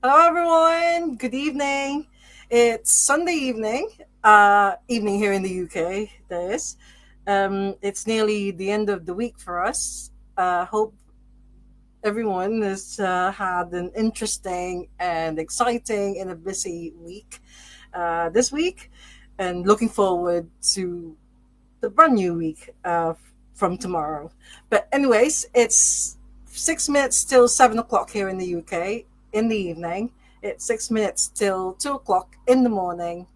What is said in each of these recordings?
Hello, everyone. Good evening. It's Sunday evening, evening here in the UK. That is. It's nearly the end of the week for us. Hope everyone has had an interesting and exciting and a busy week this week, and looking forward to the brand new week from tomorrow. But anyways, it's 6 minutes till 7 o'clock here in the UK in the evening. It's 6 minutes till 2 o'clock in the morning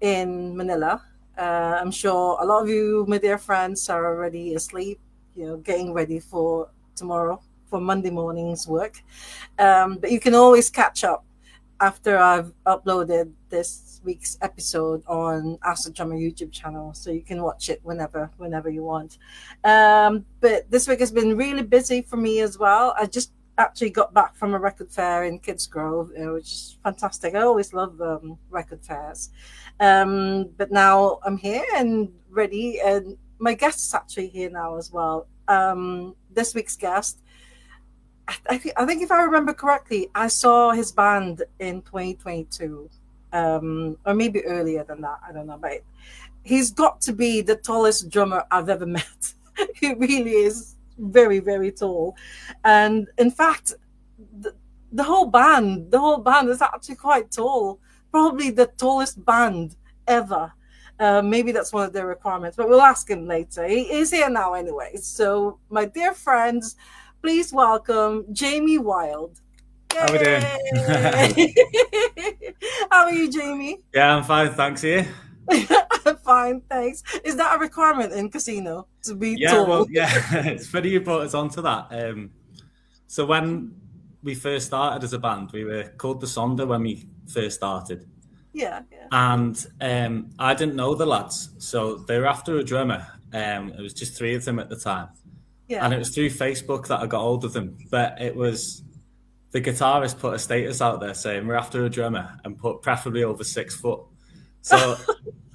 in Manila. I'm sure a lot of you, my dear friends, are already asleep, getting ready for tomorrow, for Monday morning's work. But you can always catch up after I've uploaded this week's episode on Ask the Drummer YouTube channel, so you can watch it whenever you want. But this week has been really busy for me as well. I just actually got back from a record fair in Kids Grove, which is fantastic. I always love record fairs. But now I'm here and ready, and my guest is actually here now as well. This week's guest, I think if I remember correctly, I saw his band in 2022, or maybe earlier than that. I don't know, but he's got to be the tallest drummer I've ever met. He really is very, very tall, and in fact, the, the whole band is actually quite tall. Probably the tallest band ever. Maybe that's one of their requirements, but we'll ask him later. He is here now anyway. So, my dear friends, please welcome Jamie Wild. How we doing? Yay! How are you, Jamie? Yeah, I'm fine, thanks. You? I'm fine, thanks. Is that a requirement in casino to be Yeah, tall? well, yeah. It's funny you brought us onto that. So when we first started as a band, we were called the Sonder when we first started, Yeah. and I didn't know the lads, so they were after a drummer. It was just three of them at the time, and it was through Facebook that I got hold of them. But it was the guitarist put a status out there saying we're after a drummer and put preferably over 6 foot. So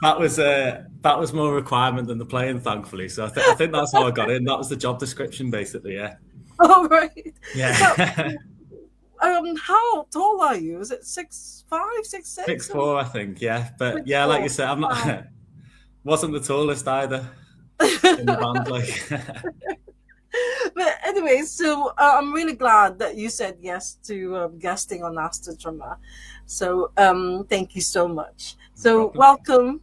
that was more requirement than the playing, thankfully. So I think that's how I got in. That was the job description, basically. Yeah. All right. Yeah. How tall are you? Is it 6'5", 6'6"? 6'4", I think. Yeah, but yeah, like you said, I'm not. Wasn't the tallest either in the band, like. But anyway, so I'm really glad that you said yes to guesting on Ask the Drummer. So thank you so much. So welcome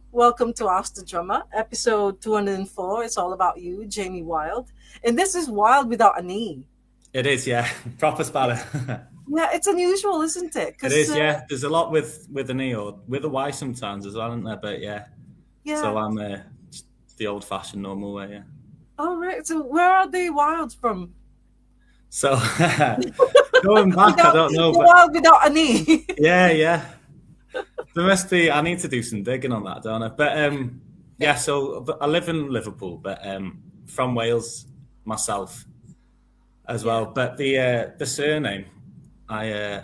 to Ask the Drummer, episode 204. It's all about you, Jamie Wild, and this is Wild without an E. It is, yeah, proper spelling. Yeah, it's unusual, isn't it? It is, yeah. There's a lot with an E or with a Y sometimes as well, isn't there? But yeah. So I'm the old-fashioned normal way, yeah. Oh, right. So where are the Wilds from? So going back, I don't know. But Wild without an E. Yeah. There must be. I need to do some digging on that, don't I? But yeah. So I live in Liverpool, but from Wales myself as well. But the surname, I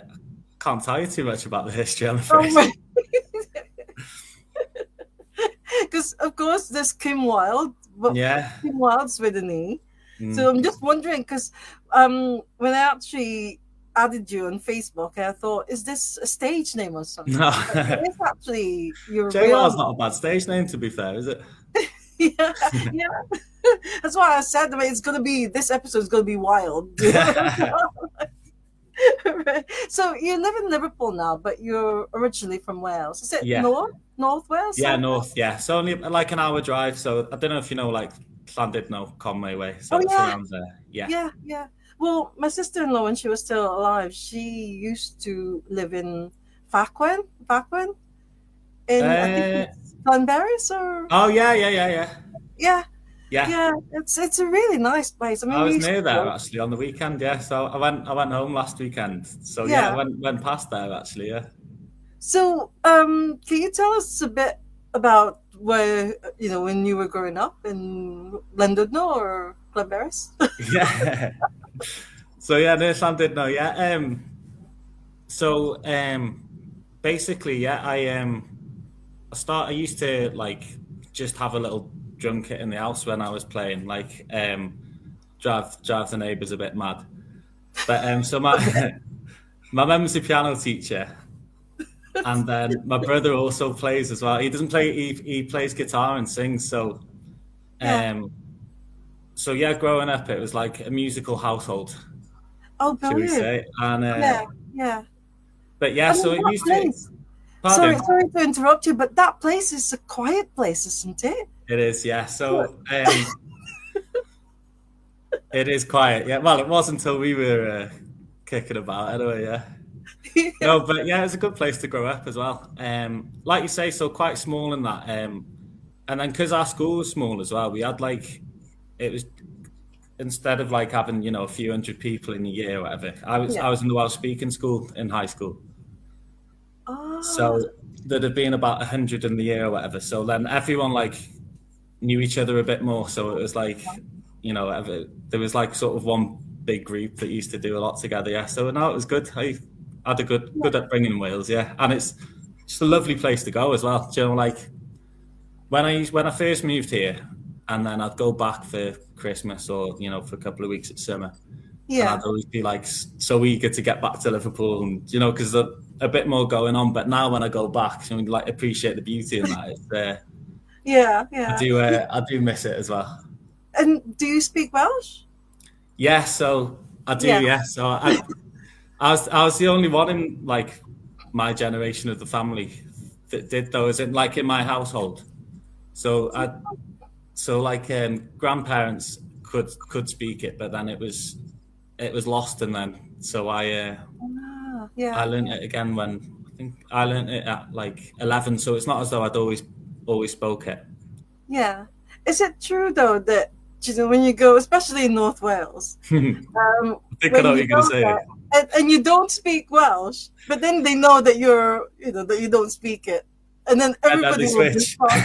can't tell you too much about the history, I'm afraid. Because of course there's Kim Wilde. But yeah. Kim Wilde's with an E. So I'm just wondering, because when I actually added you on Facebook, I thought, is this a stage name or something? No. It's actually your J-Wild's not a bad stage name, to be fair, is it? yeah. That's why I said, it's going to be, this episode is going to be wild. Right. So you live in Liverpool now, but you're originally from Wales. Is it North Wales? Yeah, North, yeah. So only like an hour drive. So I don't know if you know, like, Llandudno, Conway way. So it's around there. Yeah. Well, my sister-in-law, when she was still alive, she used to live in Fachwen? In I think it's Llanberis or... Oh, yeah. Yeah, it's a really nice place. I was near there actually on the weekend. Yeah, so I went home last weekend. So I went past there actually. Yeah. So can you tell us a bit about where when you were growing up in Llandudno or Llanberis? Yeah. So near Llandudno. Yeah. So basically, I used to like just have a little drum kit in the house when I was playing, like drive the neighbours a bit mad. But so My mum's a piano teacher, and then my brother also plays as well. He doesn't play; he plays guitar and sings. So, Yeah. um, so yeah, growing up, it was like a musical household, Oh, should we brilliant. say? And Yeah, yeah. but yeah, I so mean, it that used to. place. Sorry, Pardon. sorry to interrupt you, but that place is a quiet place, isn't it? It is, yeah. Yeah. So it is quiet. Yeah. Well, it was until we were kicking about anyway. Yeah. Yeah. No, but yeah, it's a good place to grow up as well. Like you say, so quite small in that. And then because our school was small as well, we had like it was instead of like having a few hundred people in a year or whatever. Yeah. I was in the Welsh speaking school in high school, Ah, so there'd have been about 100 in the year or whatever. So then everyone like knew each other a bit more. So it was like there was like sort of one big group that used to do a lot together. Yeah, so no, it was good. I had a good upbringing in Wales. Yeah, and it's just a lovely place to go as well. Do you know, like when I first moved here, and then I'd go back for Christmas or for a couple of weeks at summer, and yeah. I'd always be like so eager to get back to Liverpool, and because a bit more going on. But now when I go back, like appreciate the beauty in that. It's, Yeah, yeah. I do miss it as well. And do you speak Welsh? Yeah, so I do. Yeah. Yeah, so I was the only one in like my generation of the family that did though, as in like in my household. So like grandparents could speak it, but then it was lost, and then so Ah, I yeah. learned it again when I think I learned it at like 11. So it's not as though I'd always spoke it. Yeah. Is it true though that when you go, especially in North Wales, I think I know when what you you're going to go say. there and you don't speak Welsh, but then they know that that you don't speak it, and then And then everybody they will switch. respond.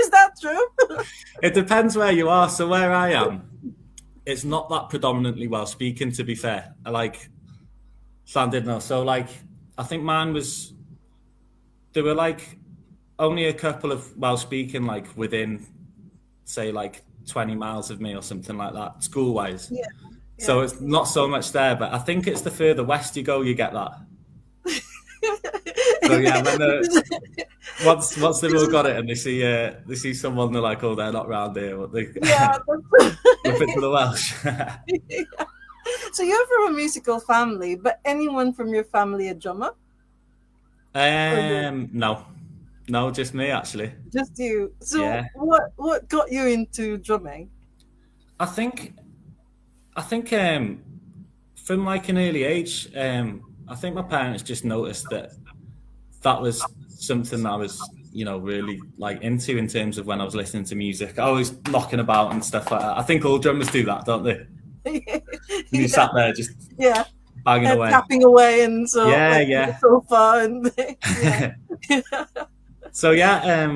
Is that true? It depends where you are. So where I am, it's not that predominantly well speaking, to be fair. I like Llandudno. So like I think there were like only a couple of well speaking like within say like 20 miles of me or something like that, school wise. Yeah. So it's not so much there, but I think it's the further west you go, you get that. So yeah, once they've all got it and they see someone, they're like, oh, they're not round here, but they Yeah. flip it to the Welsh. Yeah. So you're from a musical family, but anyone from your family a drummer? No, just me actually. Just you. So Yeah, what got you into drumming? I think from like an early age, I think my parents just noticed that was something that I was, really like into in terms of when I was listening to music. I was knocking about and stuff like that. I think all drummers do that, don't they? And you sat there just Yeah. banging away. Tapping away and so Yeah. so far and yeah. So yeah,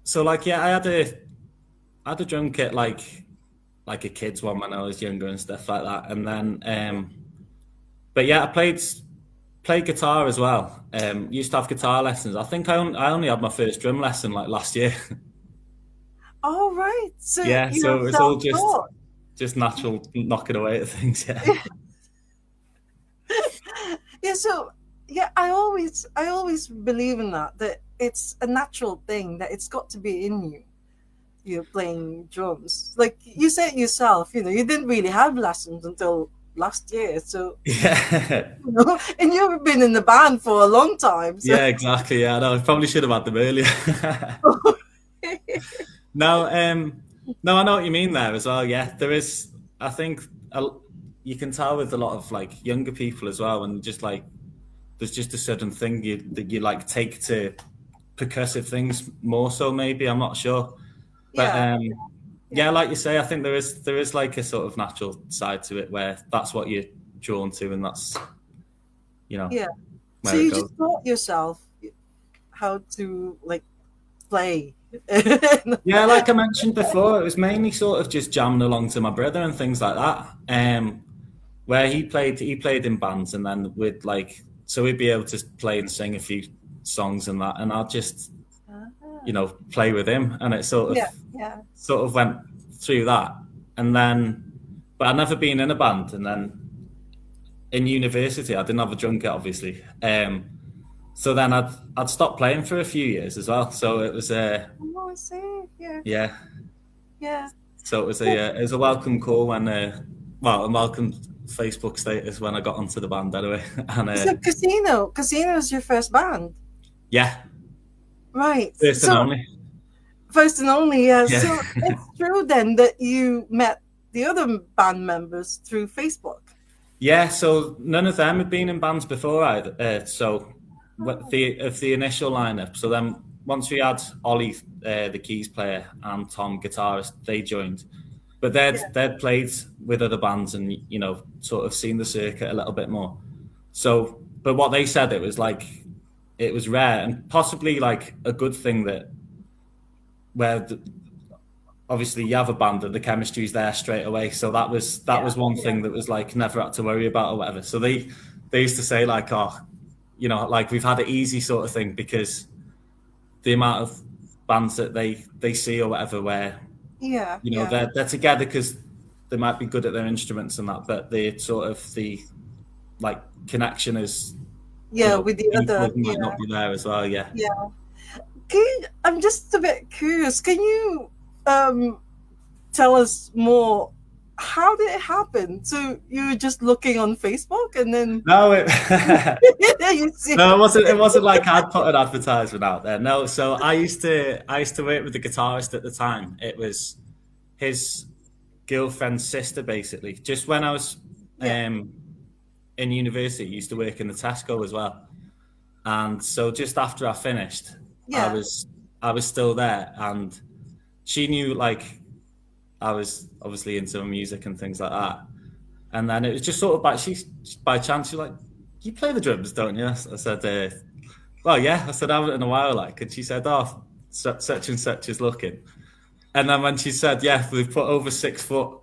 so like yeah, I had a drum kit like a kid's one when I was younger and stuff like that. And then but yeah, I played guitar as well. Used to have guitar lessons. I think I only had my first drum lesson like last year. All right. So Yeah, so you're it was all self-taught. just natural knocking away at things. Yeah. Yeah, so yeah, I always believe in that it's a natural thing, that it's got to be in you. You're playing drums. Like you said yourself, you didn't really have lessons until last year. So Yeah. and you've been in the band for a long time. So Yeah, exactly. Yeah, no, I probably should have had them earlier. No, no, I know what you mean there as well. Yeah, there is. I think you can tell with a lot of like younger people as well, and just like there's just a certain thing that you like take to percussive things more so. Maybe I'm not sure, but yeah. yeah, like you say, I think there is like a sort of natural side to it where that's what you're drawn to, and that's Yeah. So where it you goes. just taught yourself how to like play. Yeah, like I mentioned before, it was mainly sort of just jamming along to my brother and things like that. Where he played in bands, and then we'd be able to play and sing a few songs and that, and I'd just play with him, and it sort of went through that, and then but I'd never been in a band, and then in university. I didn't have a drum kit, obviously. So then I'd stopped playing for a few years as well. So it was I see. Yeah. Yeah. Yeah. So it was a welcome call when a welcome Facebook status when I got onto the band anyway. And So Casino is your first band, yeah, right? first and only. First and only, yeah. Yeah. So it's true then that you met the other band members through Facebook. Yeah, so none of them had been in bands before either. So the initial lineup. So then once we had Ollie, the keys player, and Tom, guitarist, they joined. But they'd played with other bands and sort of seen the circuit a little bit more. So, but what they said, it was rare and possibly like a good thing that obviously you have a band and the chemistry's there straight away. So that was one thing that was like never had to worry about or whatever. So they used to say like, oh, like we've had it easy sort of thing, because the amount of bands that they see or whatever where they're together because they might be good at their instruments and that, but the sort of the like connection is with the other might not be there as well. Yeah. I'm just a bit curious. Can you tell us more? How did it happen? So you were just looking on Facebook and then no, it wasn't like I'd put an advertisement out there. No, so I used to work with the guitarist at the time. It was his girlfriend's sister, basically. Just when I was in university, I used to work in the Tesco as well. And so just after I finished, I was still there, and she knew like I was obviously into music and things like that. And then it was just sort of by chance, she's like, you play the drums, don't you? I said, well, yeah. I said, I haven't in a while, like. And she said, oh, such and such is looking. And then when she said, yeah, we've put over 6 foot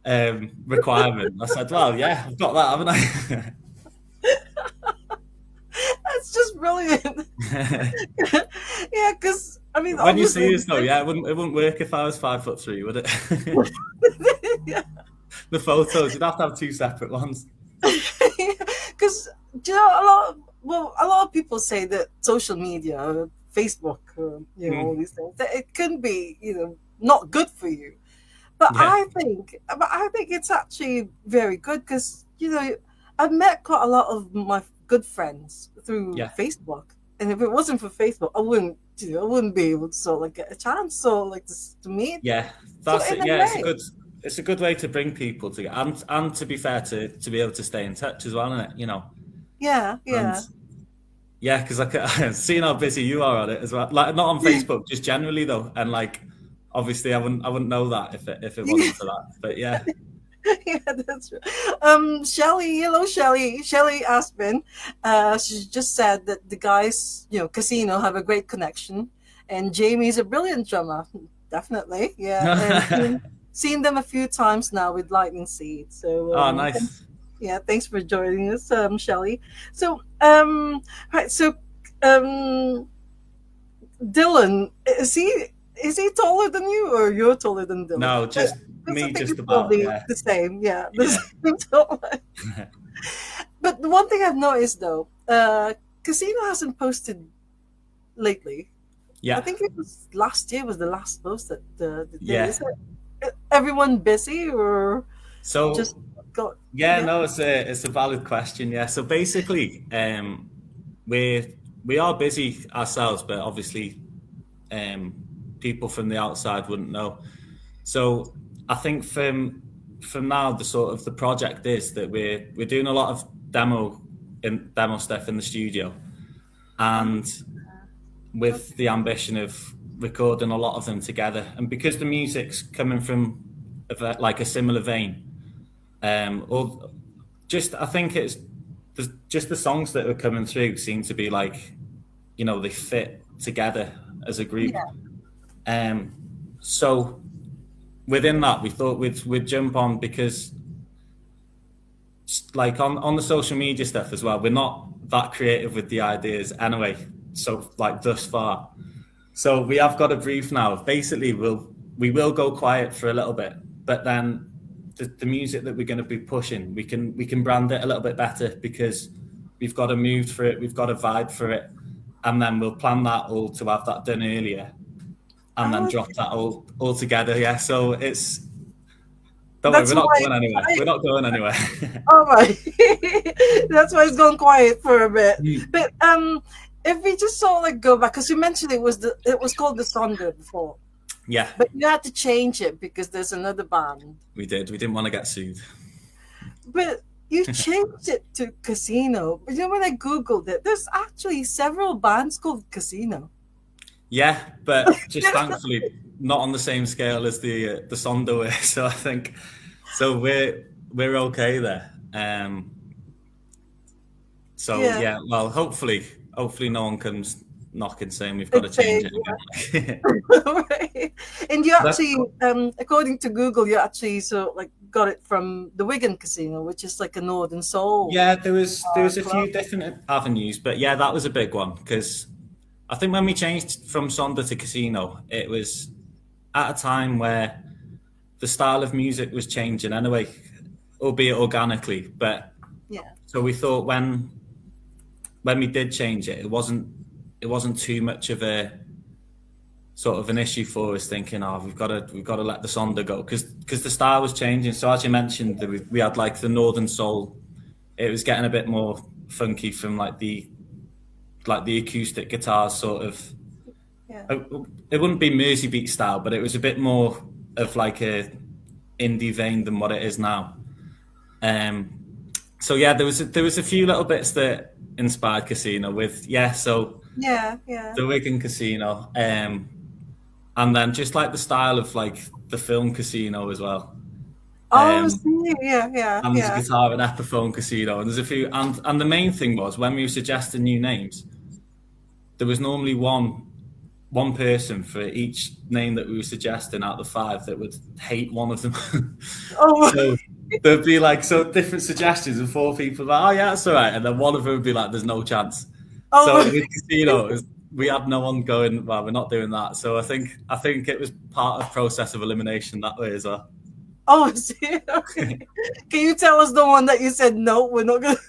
requirement, I said, well, yeah, I've got that, haven't I? That's just brilliant. Yeah, because I mean, when you see us though, it wouldn't work if I was 5'3", would it? Yeah. The photos, you'd have to have 2 separate ones. Because a lot of people say that social media, Facebook, all these things, that it can be not good for you. But I think it's actually very good, because I've met quite a lot of my good friends through Facebook, and if it wasn't for Facebook, I wouldn't be able to sort of like get a chance to meet. Yeah, that's it. Yeah, it's a good way to bring people together, and to be fair, to be able to stay in touch as well, isn't it? Yeah. Yeah, because seeing how busy you are on it as well. Like, not on Facebook, just generally though, and like obviously I wouldn't know that if it wasn't for that. But yeah. Yeah, that's right. Shelly, hello, Shelly. Shelly Aspin. She just said that the guys, Casino, have a great connection, and Jamie's a brilliant drummer. Definitely, yeah. And seen them a few times now with Lightning Seed. So, nice. Thanks for joining us, Shelly. So, right. So, Dylan, is he taller than you, or you're taller than Dylan? No, just me, just about. The same, same taller. But the one thing I've noticed though, Casino hasn't posted lately. Yeah, I think it was last year was the last post that is everyone busy or just got? No, it's a valid question. Yeah, so basically, we are busy ourselves, but obviously, people from the outside wouldn't know. So I think from now, the sort of the project is that we're doing a lot of demo stuff in the studio, and with the ambition of recording a lot of them together. And because the music's coming from like a similar vein, or just I think it's just the songs that are coming through seem to be like, they fit together as a group. So within that, we thought we'd jump on, because like on the social media stuff as well, we're not that creative with the ideas anyway. So like thus far, so we have got a brief now. Basically, we will go quiet for a little bit, but then the music that we're going to be pushing, we can brand it a little bit better because we've got a mood for it, we've got a vibe for it, and then we'll plan that all to have that done earlier, and then drop that all together. Yeah, so it's. Don't worry, we're not going anywhere. We're not going anywhere. All right, that's why it's gone quiet for a bit. But if we just sort of like go back, because you mentioned it was called the Sonder before. Yeah. But you had to change it because there's another band. We did. We didn't want to get sued. But you changed it to Casino. But you know, when I Googled it, there's actually several bands called Casino. Yeah, but just thankfully not on the same scale as the Sonder. So I think we're okay there. So yeah, well, hopefully no one comes knocking saying we've got to change it again. Right. And you actually, according to Google, you actually got it from the Wigan Casino, which is like a Northern Soul. Yeah, there was a few different avenues, but yeah, that was a big one because I think when we changed from Sonder to Casino, it was at a time where the style of music was changing anyway, albeit organically. But so we thought when we did change it, it wasn't too much of a sort of an issue for us thinking, we've got to let the Sonder go because the style was changing. So as you mentioned, we had like the Northern Soul. It was getting a bit more funky from like the acoustic guitars sort of. Yeah. It wouldn't be Merseybeat style, but it was a bit more of like a indie vein than what it is now. So yeah, there was a few little bits that inspired Casino with the Wigan Casino, and then just like the style of like the film Casino as well. And there's a guitar and Epiphone Casino, and there's a few, and the main thing was when we were suggesting new names, there was normally one person for each name that we were suggesting out of the 5 that would hate one of them. So there'd be like different suggestions and 4 people like, oh yeah, that's all right, and then one of them would be like, there's no chance. So with Casino, we had no one going, well, we're not doing that. So I think it was part of process of elimination that way as well. Oh, okay. Can you tell us the one that you said no, we're not going to?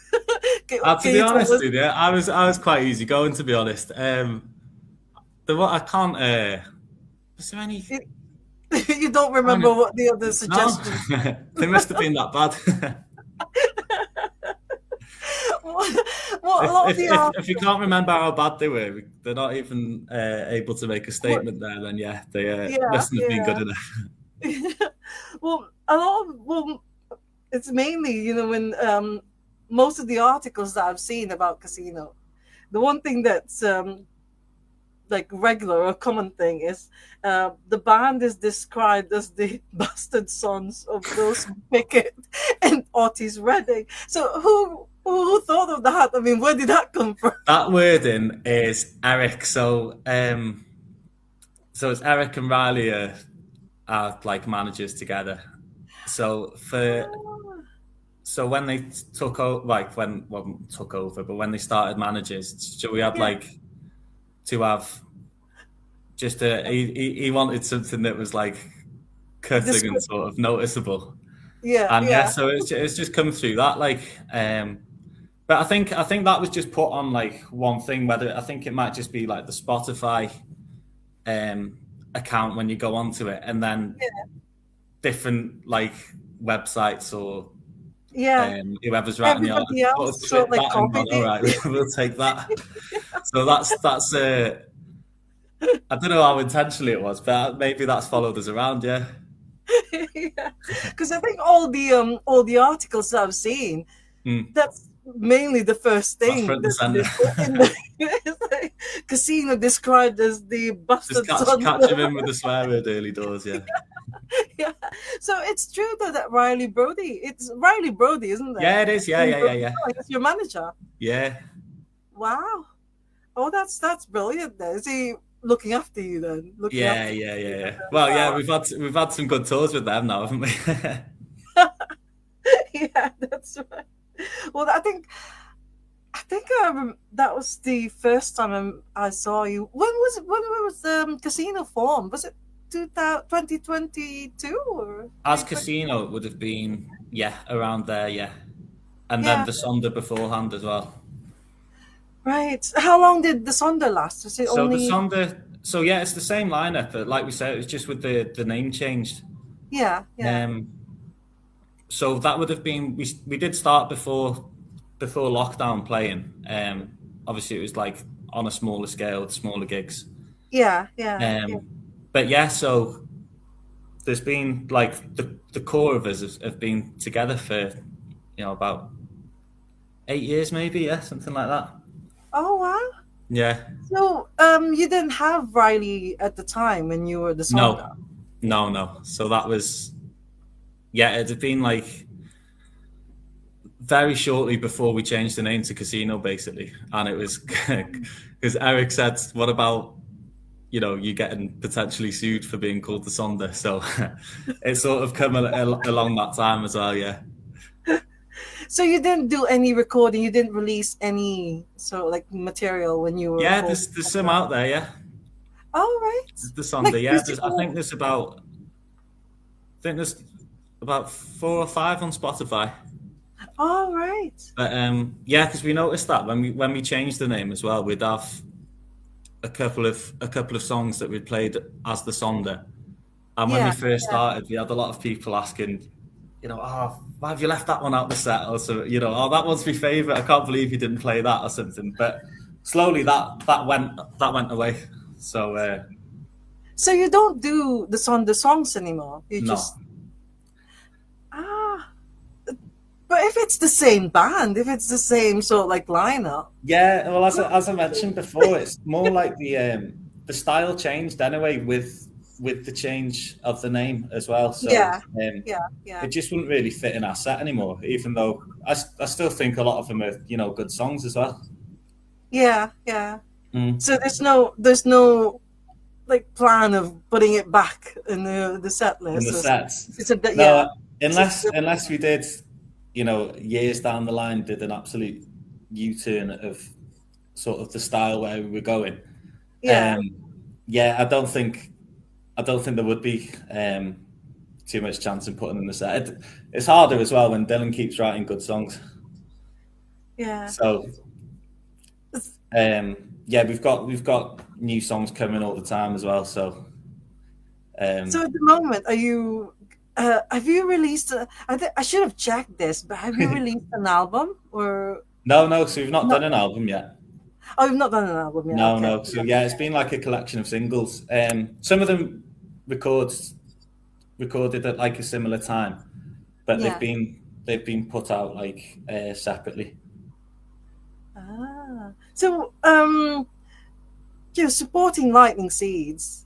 To be honest with you, I was quite easy going, to be honest. I can't. Was there any? You don't remember what the other suggestions? No. They must have been that bad. If you can't remember how bad they were, they're not even able to make a statement there. Then they mustn't have been good enough. It's mainly when most of the articles that I've seen about Casino, the one thing that's like regular or common thing is the band is described as the bastard sons of Wilson Pickett and Otis Redding. So who thought of that? I mean, where did that come from? That wording is Eric. So it's Eric and Riley are like managers together. So when they took over, but when they started managers, so we had to have just he wanted something that was like cutting and sort of noticeable. So it's just come through that but I think that was just put on like one thing, whether I think it might just be like the Spotify account when you go onto it, and then different like websites or whoever's writing the article, all right, we'll take that. So that's I don't know how intentionally it was, but maybe that's followed us around, yeah. Because I think all the articles that I've seen, that's mainly the first thing. Casino described as the bastard son. Catch him in with the swear word early doors, yeah. Yeah. So it's true that Riley Brody. It's Riley Brody, isn't it? Yeah, it is. Yeah. It's your manager. Yeah. Wow. Oh, that's brilliant. Then is he looking after you then? Yeah. Well, yeah, we've had some good tours with them now, haven't we? Yeah, that's right. Well, I think that was the first time I saw you. When was Casino formed? Was it 2022 or As 2020? Casino, it would have been, around there, and then the Sonder beforehand as well. Right. How long did the Sonder last? Was it So the only? Sonder, it's the same lineup, but like we said, it was just with the name changed. Yeah. So that would have been, we did start before lockdown playing. Obviously, it was like on a smaller scale, smaller gigs. Yeah. But so there's been like the core of us have been together for about 8 years, maybe, something like that. Oh wow. Yeah. So you didn't have Riley at the time when you were the Sonder? No. So that was it had been like very shortly before we changed the name to Casino, basically, and it was because Eric said, "What about you getting potentially sued for being called the Sonder?" So it sort of come along that time as well, yeah. So you didn't do any recording, you didn't release any sort of like material when you were... Yeah, there's some out there, yeah. Oh, right. The Sonder, like, yeah. I think there's about 4 or 5 on Spotify. Oh, right. But because we noticed that when we changed the name as well, we'd have a couple of songs that we'd played as the Sonder, and when we first started, we had a lot of people asking, why have you left that one out the set? Or so, that one's my favourite. I can't believe you didn't play that or something. But slowly that went away. So. So you don't do the Sonder songs anymore. You just. But if it's the same band, if it's the same sort of like lineup. Yeah, well, as I mentioned before, it's more like the style changed anyway with the change of the name as well. So it just wouldn't really fit in our set anymore, even though I still think a lot of them are, good songs as well. Yeah. So there's no like plan of putting it back in the set list. In the sets. Unless we did, years down the line, did an absolute U-turn of sort of the style where we were going. Yeah. I don't think there would be too much chance in putting in the set. It's harder as well when Dylan keeps writing good songs. Yeah. So, we've got new songs coming all the time as well. So, so at the moment, are you? Have you released? I should have checked this, but have you released an album or? No. So we've not done an album yet. Oh, you've not done an album yet. No. So it's been like a collection of singles. Some of them recorded at like a similar time, but they've been put out like separately. So supporting Lightning Seeds.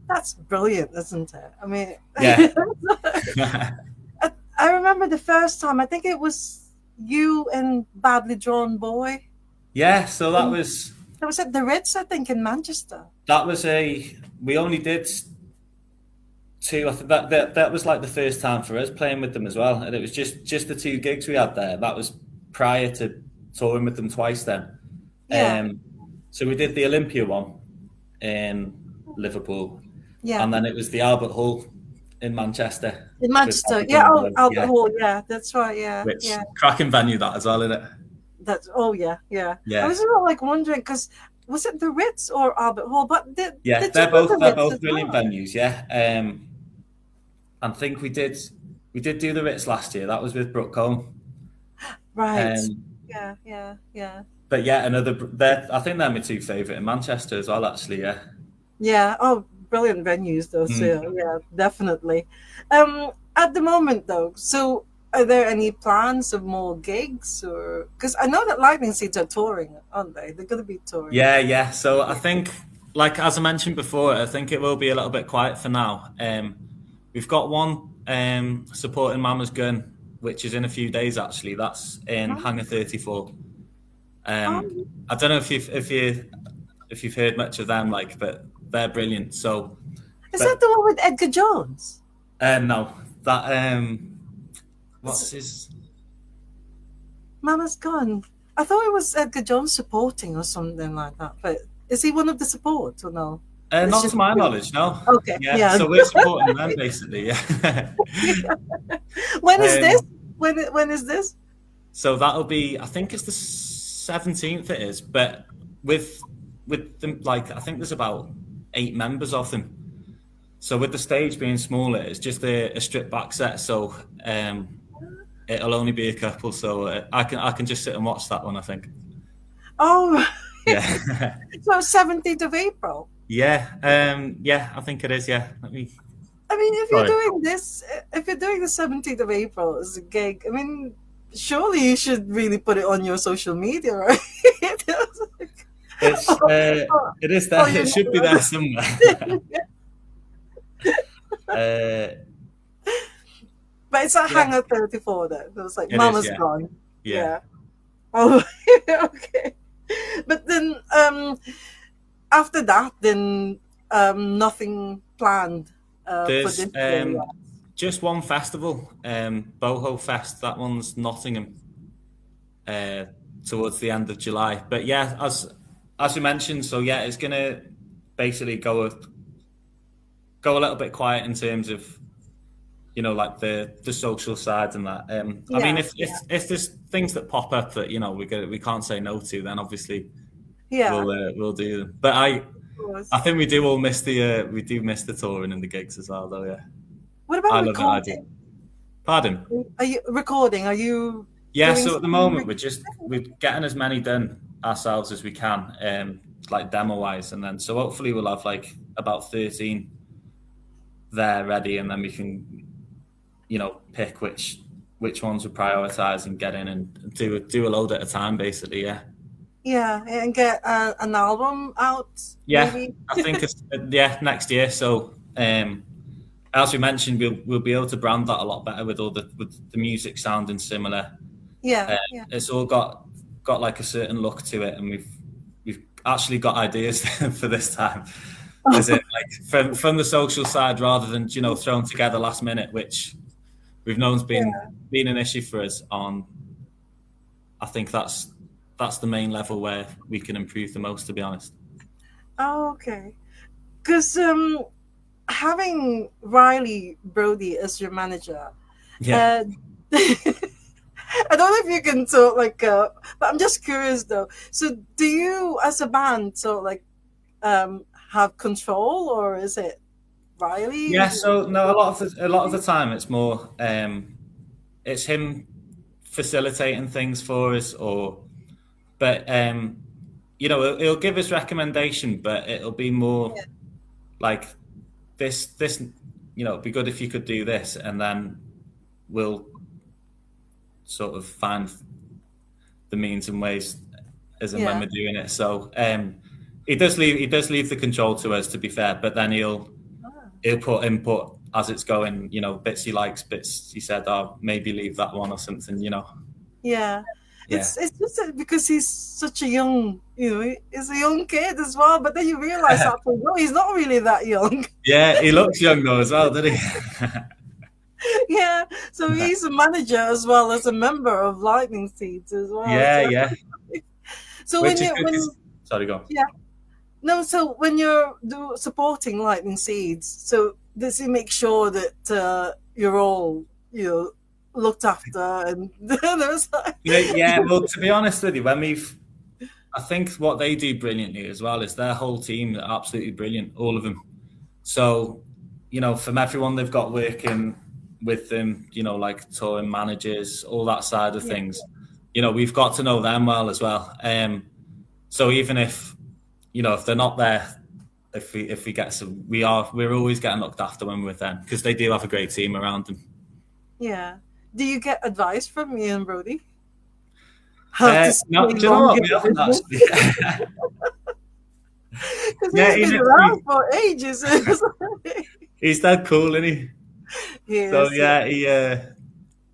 That's brilliant, isn't it? I mean, I remember the first time. I think it was you and Badly Drawn Boy. Yeah, so that was at the Ritz, I think, in Manchester. That was we only did 2. I think that was like the first time for us playing with them as well, and it was just the 2 gigs we had there. That was prior to touring with them twice then. So we did the Olympia one in Liverpool, and then it was the Albert Hall in Manchester. In Manchester, Albert Hall, that's right, Which cracking venue that as well, isn't it? That's I was like wondering because was it the Ritz or Albert Hall? But they're both brilliant venues. Yeah, I think we did do the Ritz last year. That was with Brooke Cone. Right. Yeah. But I think they're my 2 favourite in Manchester as well. Actually, yeah. Yeah. Oh, brilliant venues though. So yeah, definitely. At the moment though, so. Are there any plans of more gigs, or because I know that Lightning Seeds are touring, aren't they? They're going to be touring. Yeah. So I think, like as I mentioned before, I think it will be a little bit quiet for now. We've got one supporting Mama's Gun, which is in a few days. Actually, that's in Hangar 34. I don't know if you've heard much of them, but they're brilliant. So is that the one with Edgar Jones? No, that. What's his? Mama's Gun. I thought it was Edgar Jones supporting or something like that. But is he one of the support or no? Not to my knowledge, no. Okay, Yeah, so we're supporting them basically. Yeah. When is this? When is this? So that'll be, I think it's the 17th. It is, but with them, like I think there's about 8 members of them. So with the stage being smaller, it's just a stripped back set. So it'll only be a couple. So I can just sit and watch that one, I think. Oh, yeah. So 17th of April. Yeah, yeah, I think it is. Yeah, I mean, if you're doing this, if you're doing the 17th of April as a gig, I mean, surely you should really put it on your social media, right? It is there. It should be there somewhere. But it's at Hangar 34 then. It was like Mama's gone. Yeah. Oh, okay. But then after that, then nothing planned for this year. Just one festival, Boho Fest. That one's Nottingham towards the end of July. But yeah, as we mentioned, so yeah, it's gonna basically go a little bit quiet in terms of, you know, like the social side and that. I mean, if there's things that pop up that, you know, we can't say no to, then obviously we'll do them. But I think we do all miss the touring and the gigs as well, though. Yeah. What about recording? Pardon? Are you recording? Are you? Yeah. So at the moment we're getting as many done ourselves as we can, like demo wise, and then so hopefully we'll have like about 13 there ready, and then we can, you know, pick which ones we prioritize and get in and do a load at a time, basically. Yeah, and get an album out. Yeah, maybe? I think it's next year. So as we mentioned, we'll be able to brand that a lot better with the music sounding similar. Yeah, It's all got like a certain look to it, and we've actually got ideas for this time. Is it like from the social side rather than, you know, thrown together last minute, which we've known's been an issue for us on. I think that's the main level where we can improve the most, to be honest. Oh, okay. Because having Riley Brody as your manager, I don't know if you can sort like, but I'm just curious though. So, do you, as a band, sort like have control, or is it Riley? Yeah. So no, a lot of the time it's more it's him facilitating things for us, but you know, he'll give us recommendation, but it'll be more like this, you know, it'd be good if you could do this, and then we'll sort of find the means and ways as and when we're doing it. So he does leave the control to us, to be fair, but then he'll put input as it's going, you know, bits he likes, bits he said, oh, maybe leave that one or something, you know. Yeah. It's just because he's such a young, you know, he's a young kid as well. But then you realize after, no, he's not really that young. Yeah, he looks young though as well, doesn't he? Yeah, so he's a manager as well as a member of Lightning Seeds as well. Yeah. So sorry, go on. Yeah. No, so when you're supporting Lightning Seeds, so does he make sure that you're all, you know, looked after and well, to be honest with you, I think what they do brilliantly as well is their whole team are absolutely brilliant, all of them. So, you know, from everyone they've got working with them, you know, like touring managers, all that side of things, you know, we've got to know them well as well. So even if, you know, if they're not there, if we get some, we're always getting looked after when we're with them, because they do have a great team around them. Yeah. Do you get advice from Ian Brody? No, do you know what? We haven't actually. Because he's been around for ages. He's that cool, isn't he? So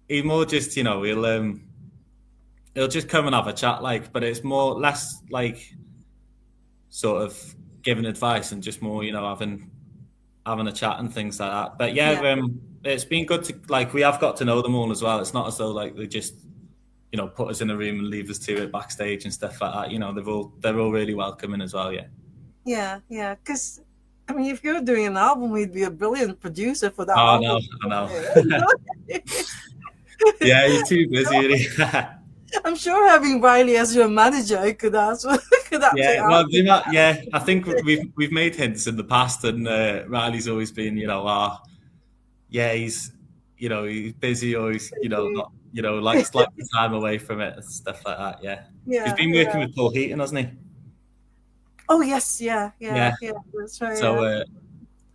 he more just, you know, he'll just come and have a chat, like, but it's less like sort of giving advice and just more, you know, having a chat and things like that. But it's been good to, like, we have got to know them all as well. It's not as though like they just, you know, put us in a room and leave us to it backstage and stuff like that. You know, they're all really welcoming as well. Yeah. Because I mean, if you're doing an album, he'd be a brilliant producer for that Oh album. no, I know. Yeah, he's too busy. I'm sure having Riley as your manager could also could actually Yeah, well, help. yeah, I think we've made hints in the past, and Riley's always been, yeah, he's busy, or he's, not, likes the time away from it and stuff like that. Yeah, he's Yeah, been working yeah. with Paul Heaton, hasn't he? Oh yes, yeah, Yeah. yeah, yeah. That's right. So, Yeah.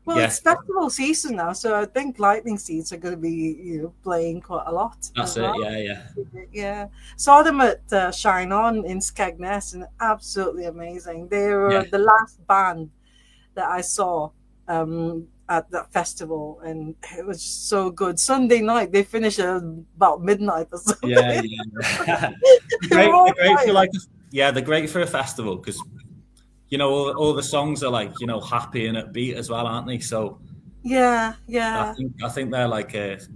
Well, yeah, it's festival season now, so I think Lightning Seeds are going to be playing quite a lot that's as it. well. Yeah, yeah, Yeah, saw them at Shine On in Skegness, and absolutely amazing. They yeah, were the last band that I saw at that festival, and it was just so good. Sunday night, they finished at about midnight or yeah, something. yeah. They're They were great. all They're great for tired. yeah, they're great for a festival because all the songs are like happy and upbeat as well, aren't they? So Yeah, yeah, I think they're like the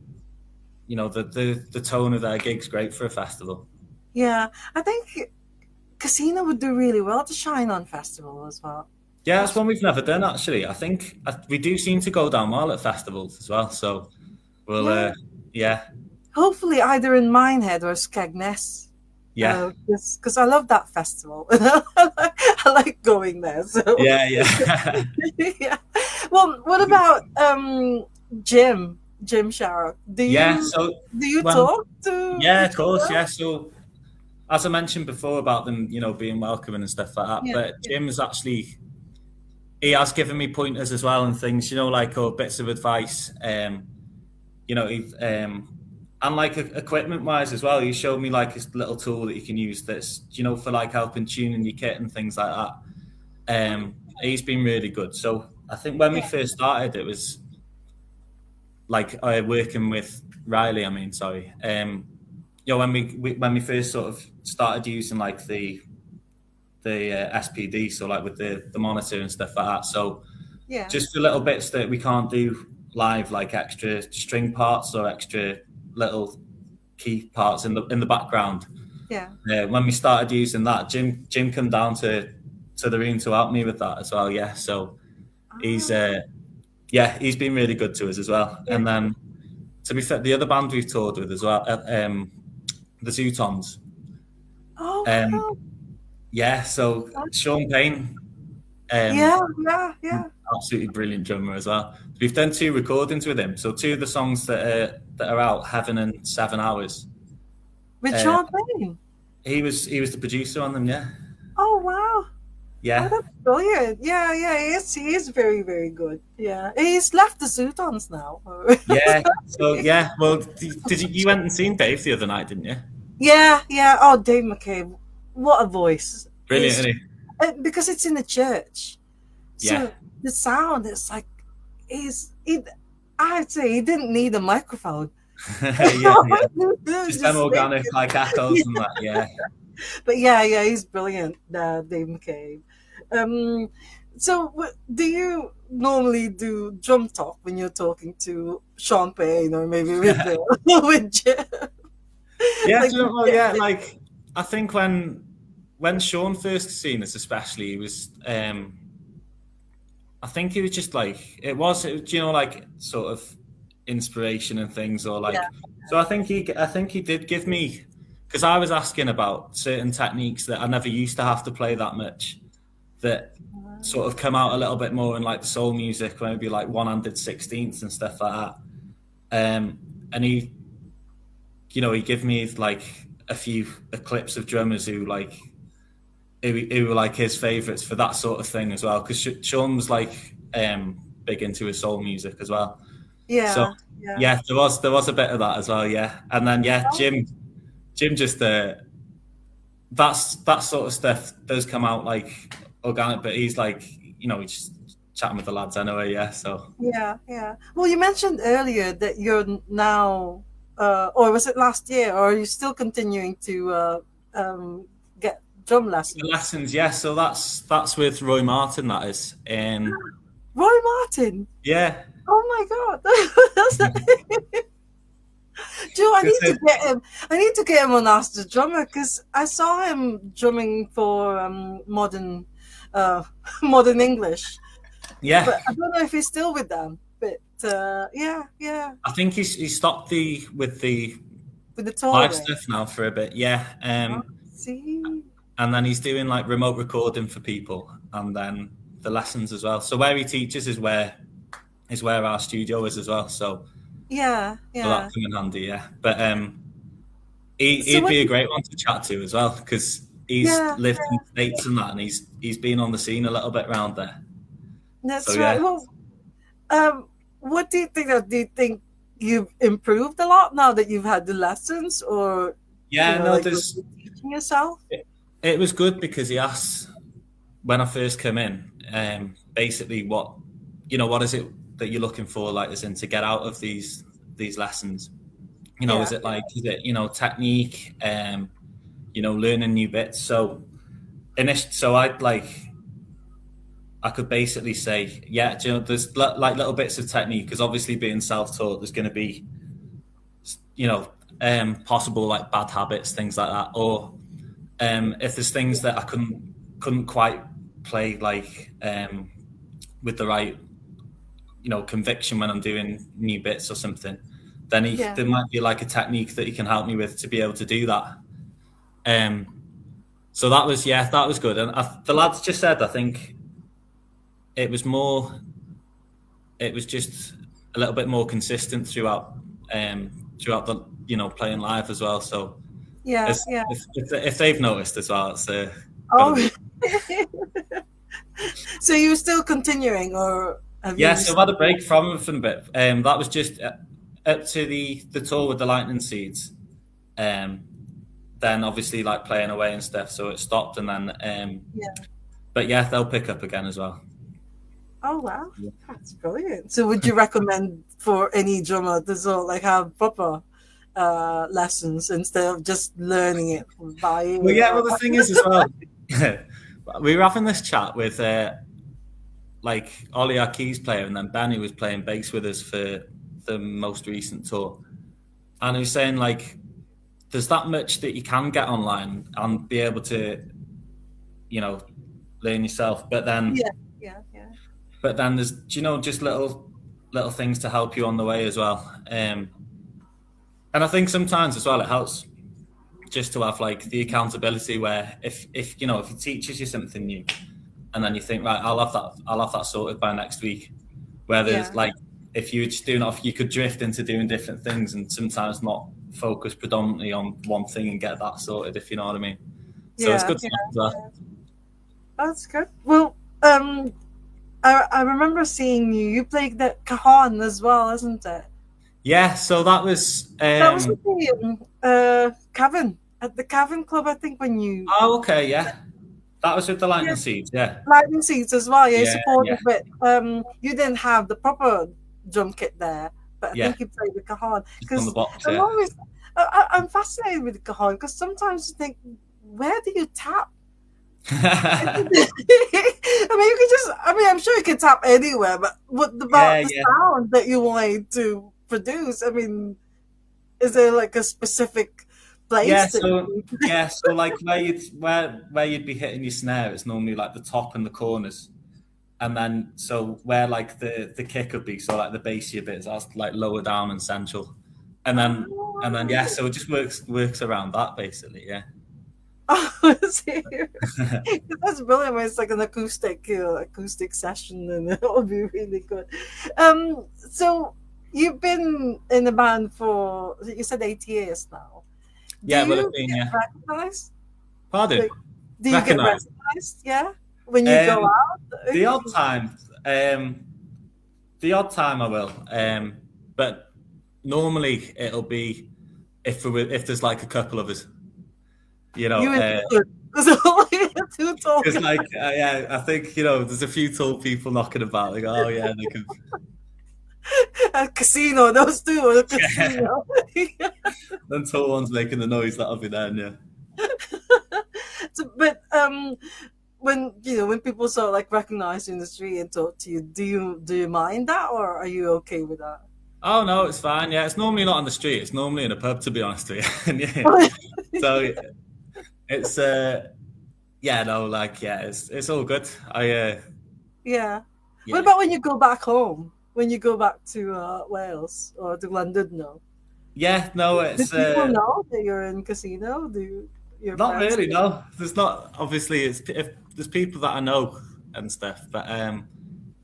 tone of their gig's great for a festival. yeah. I think Casino would do really well at the Shine On Festival as well. Yeah, that's That's one we've never done actually. I think we do seem to go down well at festivals as well. So we'll, yeah. yeah, Hopefully, either in Minehead or Skegness, yeah, because I love that festival. I like going there. So yeah, yeah, yeah. Well, what about Jim Sharrock? yeah. So Do you when talk to yeah, of each course, other? yeah. So as I mentioned before about them, being welcoming and stuff like that. Yeah, But yeah. Jim's actually he has given me pointers as well and things, like or bits of advice. He and like equipment wise as well. He showed me like his little tool that you can use that's for like helping tuning your kit and things like that. He's been really good. So I think when we Yeah. first started, it was like working with Riley. I mean, sorry. When we first sort of started using like the SPD, so like with the monitor and stuff like that. So Yeah. just the little bits that we can't do live, like extra string parts or extra little key parts in the background. Yeah. When we started using that, Jim came down to the room to help me with that as well. Yeah, so he's Ah, he's been really good to us as well. yeah. And then to be fair, the other band we've toured with as well, the Zootons. Oh my Um, God. yeah, so Sean Payne, um, Yeah. Yeah. Yeah. absolutely brilliant drummer as well. We've done 2 recordings with him. So 2 of the songs that are out, Heaven and 7 Hours. With Uh, Sean Payne. he was the producer on them. Yeah, Oh wow. Oh, yeah, that's brilliant. Yeah. Yeah. He is very, very good. Yeah. He's left the Zootons now. yeah. So yeah, well, did you went and seen Dave the other night, didn't you? Yeah. Yeah. Oh, Dave McCabe. What a voice. Brilliant, He's isn't because it's in a church. he? Yeah, So the sound is like I'd say he didn't need a microphone. yeah, yeah. Just them Just make organic it. like echoes and that. Yeah. But yeah, yeah, he's brilliant, Dave McCabe. Um, so do you normally do drum talk when you're talking to Sean Payne or maybe with with Jim? Yeah, Like, well, yeah, like I think when Sean first seen us, especially, he was I think he was just like like sort of inspiration and things, or like. yeah, So I think he did give me, because I was asking about certain techniques that I never used to have to play that much, that sort of come out a little bit more in like the soul music, maybe like one-handed sixteenths and stuff like that. And he gave me like a few clips of drummers who were like his favorites for that sort of thing as well. Because Sean was like big into his soul music as well. So yeah, yeah. yeah, there was a bit of that as well. Yeah, and then yeah, Jim just that sort of stuff does come out like organic, but he's like he's just chatting with the lads anyway. Yeah, so Yeah, yeah. Well, you mentioned earlier that you're now, or was it last year, or are you still continuing to get drum the lessons? lessons. Yeah, so that's with Roy Martin. That is. Roy Martin. Yeah. Oh my God. Joe, I need to get him. I need to get him on Ask the Drummer because I saw him drumming for modern, modern English. Yeah, but I don't know if he's still with them. But yeah. I think he stopped with the live touring. stuff now for a bit. Yeah, Oh, see. and then he's doing like remote recording for people, and then the lessons as well. So where he teaches is where our studio is as well. So Yeah. so that come in handy. Yeah, but So he'd be a great one to chat to as well because he's lived in the States and that, and he's been on the scene a little bit around there. That's so, right. Yeah. Well, what do you think of? Do you think you've improved a lot now that you've had the lessons, or there's teaching yourself? It was good because he asked when I first came in, basically what is it that you're looking for, like, as in to get out of these lessons? Is it technique, learning new bits? So I could basically say, there's like little bits of technique because obviously being self-taught, there's going to be, possible like bad habits, things like that, or if there's things that I couldn't quite play like with the right conviction when I'm doing new bits or something, then there might be like a technique that he can help me with to be able to do that. So that was good, and the lads just said, I think it was just a little bit more consistent throughout the playing live as well. So if they've noticed as well, it's So you're still continuing, or so I've had a break from it for a bit. That was just up to the tour with the Lightning Seeds. Then obviously like playing away and stuff, so it stopped, and then but they'll pick up again as well. Oh wow, that's brilliant. So would you recommend for any drummer to sort of like have proper lessons instead of just learning it by ear? Well, the thing is as well, we were having this chat with like Ollie, our keys player, and then Benny was playing bass with us for the most recent tour, and he was saying like there's that much that you can get online and be able to learn yourself, but then but then there's just little things to help you on the way as well, and I think sometimes as well it helps just to have like the accountability where if he teaches you something new and then you think, right, I'll have that sorted by next week, where there's like if you were just doing off, you could drift into doing different things and sometimes not focus predominantly on one thing and get that sorted, if you know what I mean. So it's good to have that. That's good. Well, I remember seeing you played the cajon as well, isn't it? Yeah, so that was with the Cavern at the Cavern Club, I think, when you. Oh, okay, yeah. That was with the Lightning Seeds, yeah. Lightning Seeds as well, yeah. Supported, but you didn't have the proper drum kit there, but I think you played the cajon because I'm fascinated with the cajon because sometimes you think, where do you tap? I mean, you can just. I mean, I'm sure you can tap anywhere, but what about the sound that you want to produce? I mean, is there like a specific place? Yeah, so like where you'd be hitting your snare, it's normally like the top and the corners, and then so where like the kick would be, so like the bassier bits, that's like lower down and central, and then so it just works around that basically, yeah. Oh, that's brilliant when it's like an acoustic session, and it will be really good. So you've been in the band for, you said 8 years now. Recognized? Pardon? Like, do you get recognized? Yeah, when you go out. The odd time I will, but normally it'll be if there's like a couple of us. There's only 2 tall guys. Like, I think there's a few tall people knocking about. Like, oh yeah, they can. A casino, those two are a casino. Then tall ones making the noise, that'll be then, yeah. But when people sort of like recognize you in the street and talk to you, do you mind that, or are you okay with that? Oh no, it's fine. Yeah, it's normally not on the street. It's normally in a pub, to be honest with you. So. It's it's all good. Yeah. What about when you go back home? When you go back to Wales or to London? No. Yeah, no, Do it's people know that you're in Casino? Do your not friends? really. No, there's not. Obviously, it's if there's people that I know and stuff, but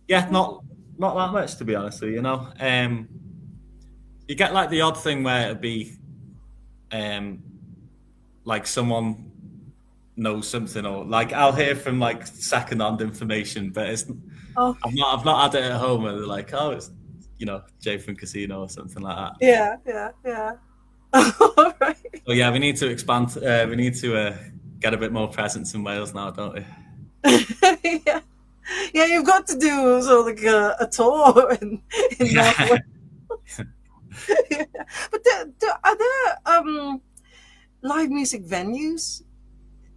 yeah, not that much to be honest with you. You know, you get like the odd thing where it'd be um like someone knows something, or like I'll hear from like second-hand information, but it's Oh, I've not had it at home where they're like, oh, it's Jay from Casino or something like that. yeah. All right. So yeah, we need to expand. We need to get a bit more presence in Wales now, don't we? Yeah. Yeah, you've got to do sort of like a tour in North Yeah, Wales. Yeah. But are there live music venues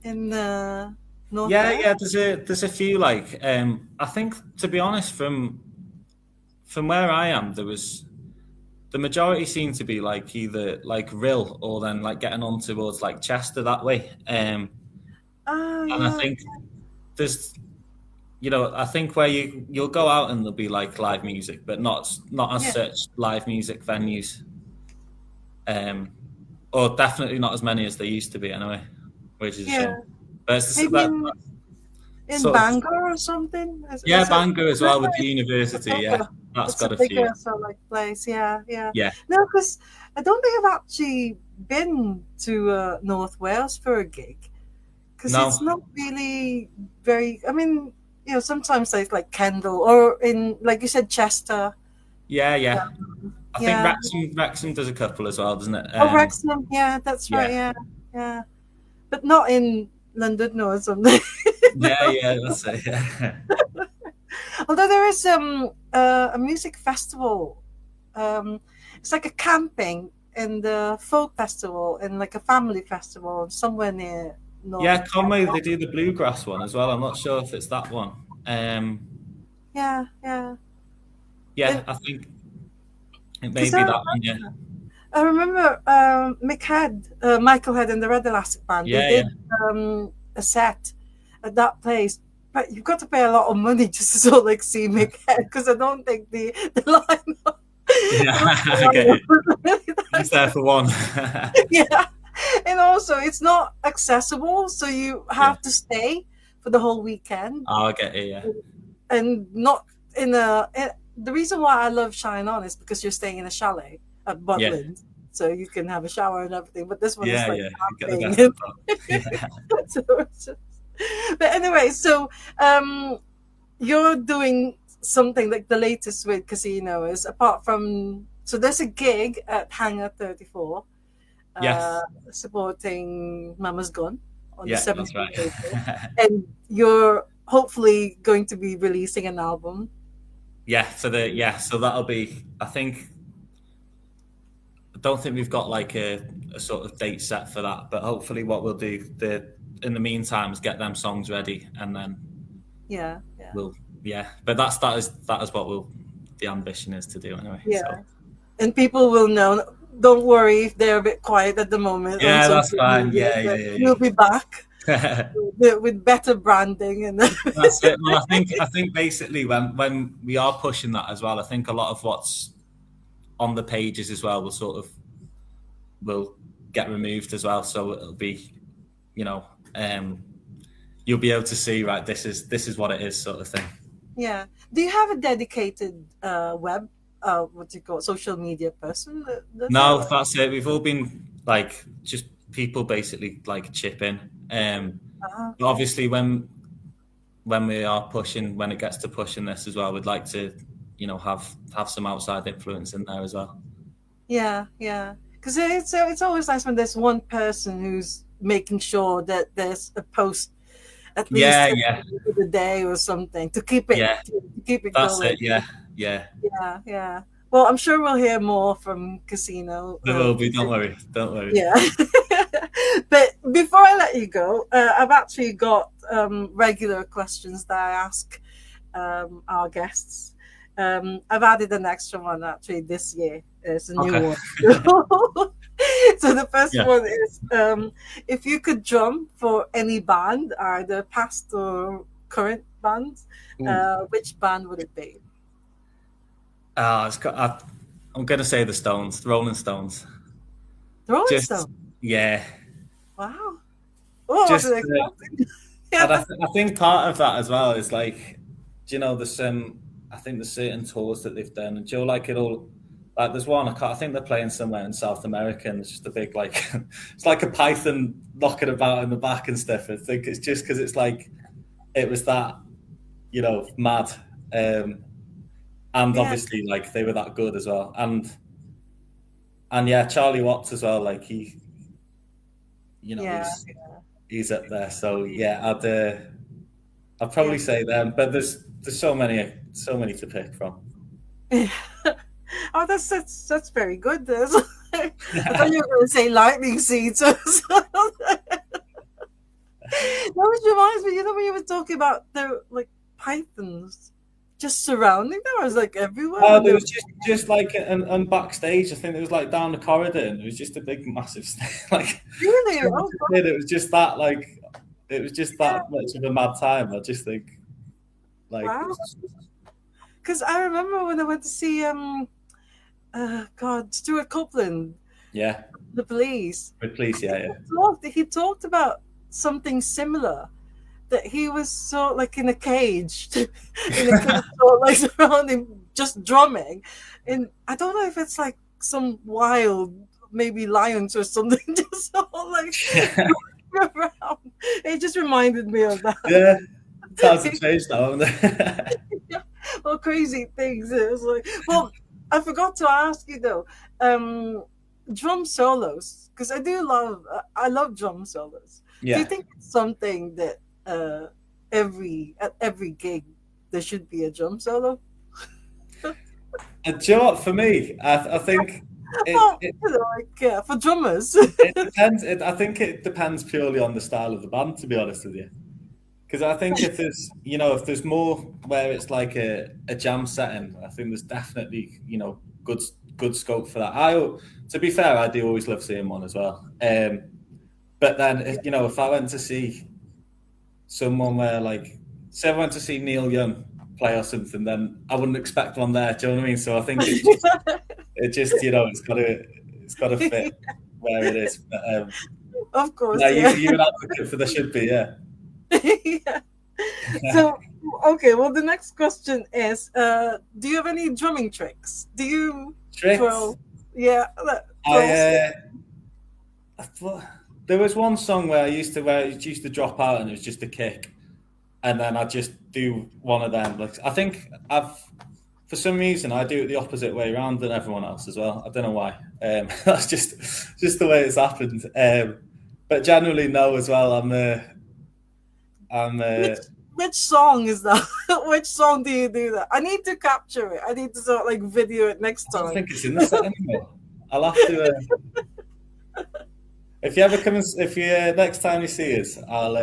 in the North Wales? yeah. There's a few like I think to be honest from where I am there was the majority seem to be like either like Rill or then like getting on towards like Chester that way. Oh, And I yeah. think there's I think where you'll go out and there'll be like live music, but not as Yeah. such live music venues. Or definitely not as many as they used to be anyway, which is a Yeah. shame. But it's Maybe in sort of Bangor or something? yeah, Is it? Bangor as well with the university. Yeah, Okay. that's It's a got a few. bigger sort of like place. Yeah. Yeah, No, because I don't think I've actually been to North Wales for a gig because no, it's not really very. I mean, sometimes there's like Kendall or in, like you said, Chester. yeah. I think Yeah. Wrexham does a couple as well, doesn't it? Oh, Wrexham. Yeah, that's right. Yeah, Yeah. But not in London or something. yeah, that's it. Yeah. Although there is a music festival. It's like a camping and the folk festival and like a family festival somewhere near Yeah, North. Conway, they do the bluegrass one as well. I'm not sure if it's that one. Yeah. Yeah, I think it may 'Cause be that one. Yeah, I remember Michael Head and the Red Elastic Band. They yeah, did a set at that place. But you've got to pay a lot of money just to sort of like see Mick Head because I don't think the lineup. yeah. I get it. He's there for one. Yeah, and also it's not accessible, so you have to stay for the whole weekend, Oh, I get it. Yeah, and not in a. The reason why I love Shine On is because you're staying in a chalet at yeah, Butland, so you can have a shower and everything. But this one is yeah, like yeah. You get the camping. best of both. Yeah. So but anyway, so you're doing something like the latest with Casino is apart from, so there's a gig at Hangar 34 Yes. supporting Mama's Gone on the Yeah, 7th that's of April. right. And you're hopefully going to be releasing an album. Yeah, so that'll be. I don't think we've got like a sort of date set for that, but hopefully what we'll do in the meantime is get them songs ready and then Yeah. But that is what the ambition is to do anyway. Yeah. So. And people will know. Don't worry if they're a bit quiet at the moment. Yeah, that's fine. Yeah. You'll be back with better branding and That's it. Well, I think basically when we are pushing that as well, I think a lot of what's on the pages as well will get removed as well. So it'll be, you'll be able to see, right, this is what it is, sort of thing. Yeah. Do you have a dedicated web? What do you call it, social media person? No, that's it. We've all been like just people basically like chip in. Obviously, when we are pushing, when it gets to pushing this as well, we'd like to, have some outside influence in there as well. Yeah. Because it's always nice when there's one person who's making sure that there's a post at least a day or something to keep it That's going. it. Yeah. Well, I'm sure we'll hear more from Casino. There will be. Don't worry. Yeah. But before I let you go, I've actually got regular questions that I ask our guests. I've added an extra one actually this year. It's a new one. So the first one is if you could drum for any band, either past or current bands, which band would it be? I'm going to say the Stones, the Rolling Stones. The Rolling Stones? Yeah. Wow. Oh, just, yeah. I think part of that as well is like, there's some, I think there's certain tours that they've done, and like it all, like there's one, I think they're playing somewhere in South America, and it's just a big, like, it's like a python knocking about in the back and stuff. I think it's just because it's like, it was that, mad. And obviously, like, they were that good as well. And yeah, Charlie Watts as well, like, he's he's up there. So yeah, I'd probably say them, but there's so many to pick from. Oh, that's very good. I thought you were going to say lightning seeds or something. That reminds me, when you were talking about the like pythons just surrounding them, I was like everywhere. Oh, there was just like and backstage. I think it was like down the corridor, and it was just a big, massive like. Really? It was just that it was just that much of a mad time. I just think, like, wow. Because I remember when I went to see Stuart Copeland. Yeah. The Police. The Police, yeah. He talked about something similar, that he was so like in a cage, so, like surrounding, just drumming, and I don't know if it's like some wild, maybe lions or something, just all like around. It just reminded me of that. Yeah, times have changed now, haven't they? Yeah. Well, crazy things. It was like, well, I forgot to ask you though, drum solos, because I love drum solos. Yeah. Do you think it's something that at every gig there should be a drum solo? Do you know what, for me, I think for drummers it depends. I think it depends purely on the style of the band, to be honest with you. Because I think if there's more where it's like a jam setting, I think there's definitely good scope for that. To be fair, I do always love seeing one as well. But then if I went to see someone where, like, say I went to see Neil Young play or something, then I wouldn't expect one there. Do you know what I mean? So I think it's got to fit where it is. But, of course, you're an advocate for there should be, yeah. Yeah. So okay, well, the next question is, do you have any drumming tricks? Do you tricks? There was one song where it used to drop out and it was just a kick, and then I just do one of them. Like, I think for some reason I do it the opposite way around than everyone else as well. I don't know why. That's just the way it's happened. But generally, no, as well. Which song is that? Which song do you do that? I need to capture it. I need to sort of like video it next time. I don't think it's in the set anymore. I'll have to. If you ever come, next time you see us, I'll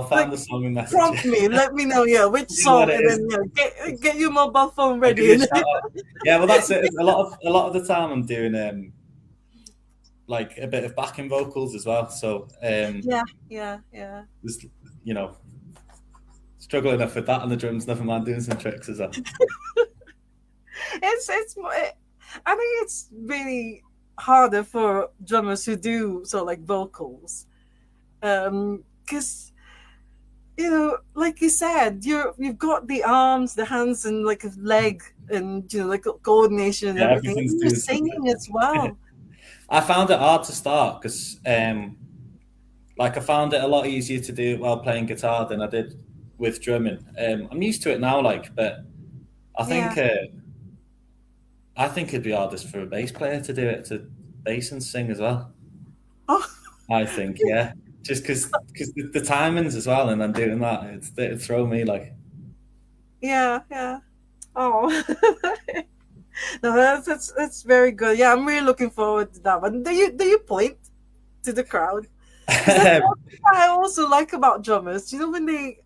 find the song and message. Prompt me, let me know. Yeah, which song, and then get your mobile phone ready. Yeah, well, that's it. A lot of the time, I'm doing like a bit of backing vocals as well. So yeah. Just, struggle enough with that on the drums. Never mind doing some tricks as well. I think it's really harder for drummers who do sort of like vocals, because like you said, you've got the arms, the hands, and like a leg, and like coordination and everything. And you're singing as well. I found it hard to start because like I found it a lot easier to do it while playing guitar than I did with drumming. I'm used to it now, but I think it'd be hardest for a bass player to do it, to bass and sing as well. Oh. I think, yeah. Just because the timings as well, and then doing that, it'd throw me like. Yeah. Oh. No, that's very good. Yeah, I'm really looking forward to that one. Do you point to the crowd? That's what I also like about drummers. When they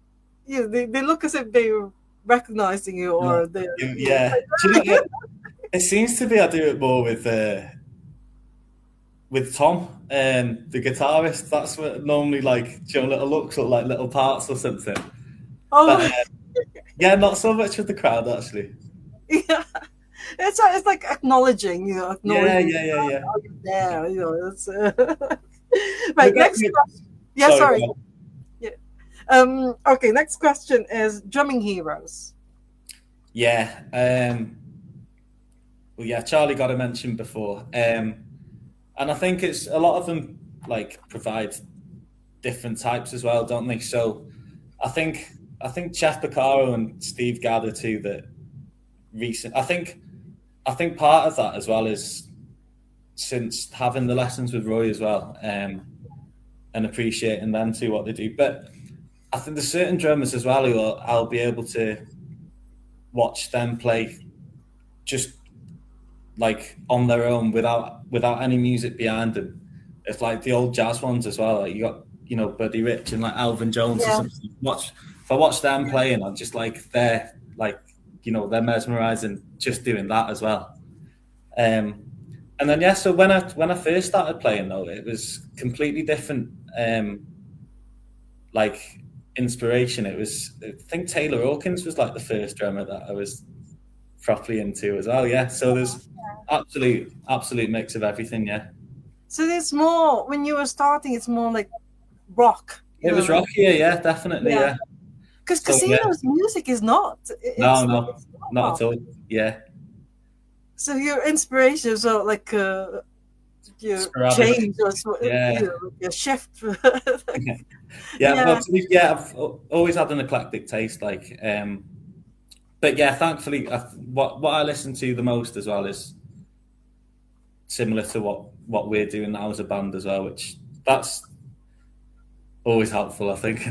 look as if they're recognizing you, or they're it seems to be I do it more with with Tom, the guitarist. That's what normally like little looks or like little parts or something. Oh, But yeah, not so much with the crowd actually. yeah. It's like acknowledging, Yeah, acknowledging yeah. there, It's right. Next question. Yeah, sorry. Yeah. Okay. Next question is drumming heroes. Yeah. Well, yeah. Charlie got a mention before, and I think it's a lot of them like provide different types as well, don't they? So I think Chef Picaro and Steve Gadd are two that recent. I think part of that as well is since having the lessons with Roy as well, and appreciating them too what they do. But I think there's certain drummers as well who I'll be able to watch them play just like on their own without any music behind them. It's like the old jazz ones as well. Like you got Buddy Rich and like Alvin Jones or something. If I watch them playing, I'm just like they're mesmerizing just doing that as well. And then yeah, so when I first started playing though, it was completely different. Like inspiration. It was I think Taylor Hawkins was like the first drummer that I was properly into as well. Yeah, so there's absolute mix of everything. Yeah. So there's more when you were starting. It's more like rock. It was rockier, yeah, definitely, yeah. Because Casino's music is not. No, not at all. Yeah. So your inspiration is like your change or your shift. I've always had an eclectic taste, like. But yeah, thankfully, what I listen to the most as well is similar to what we're doing now as a band as well, which that's always helpful, I think.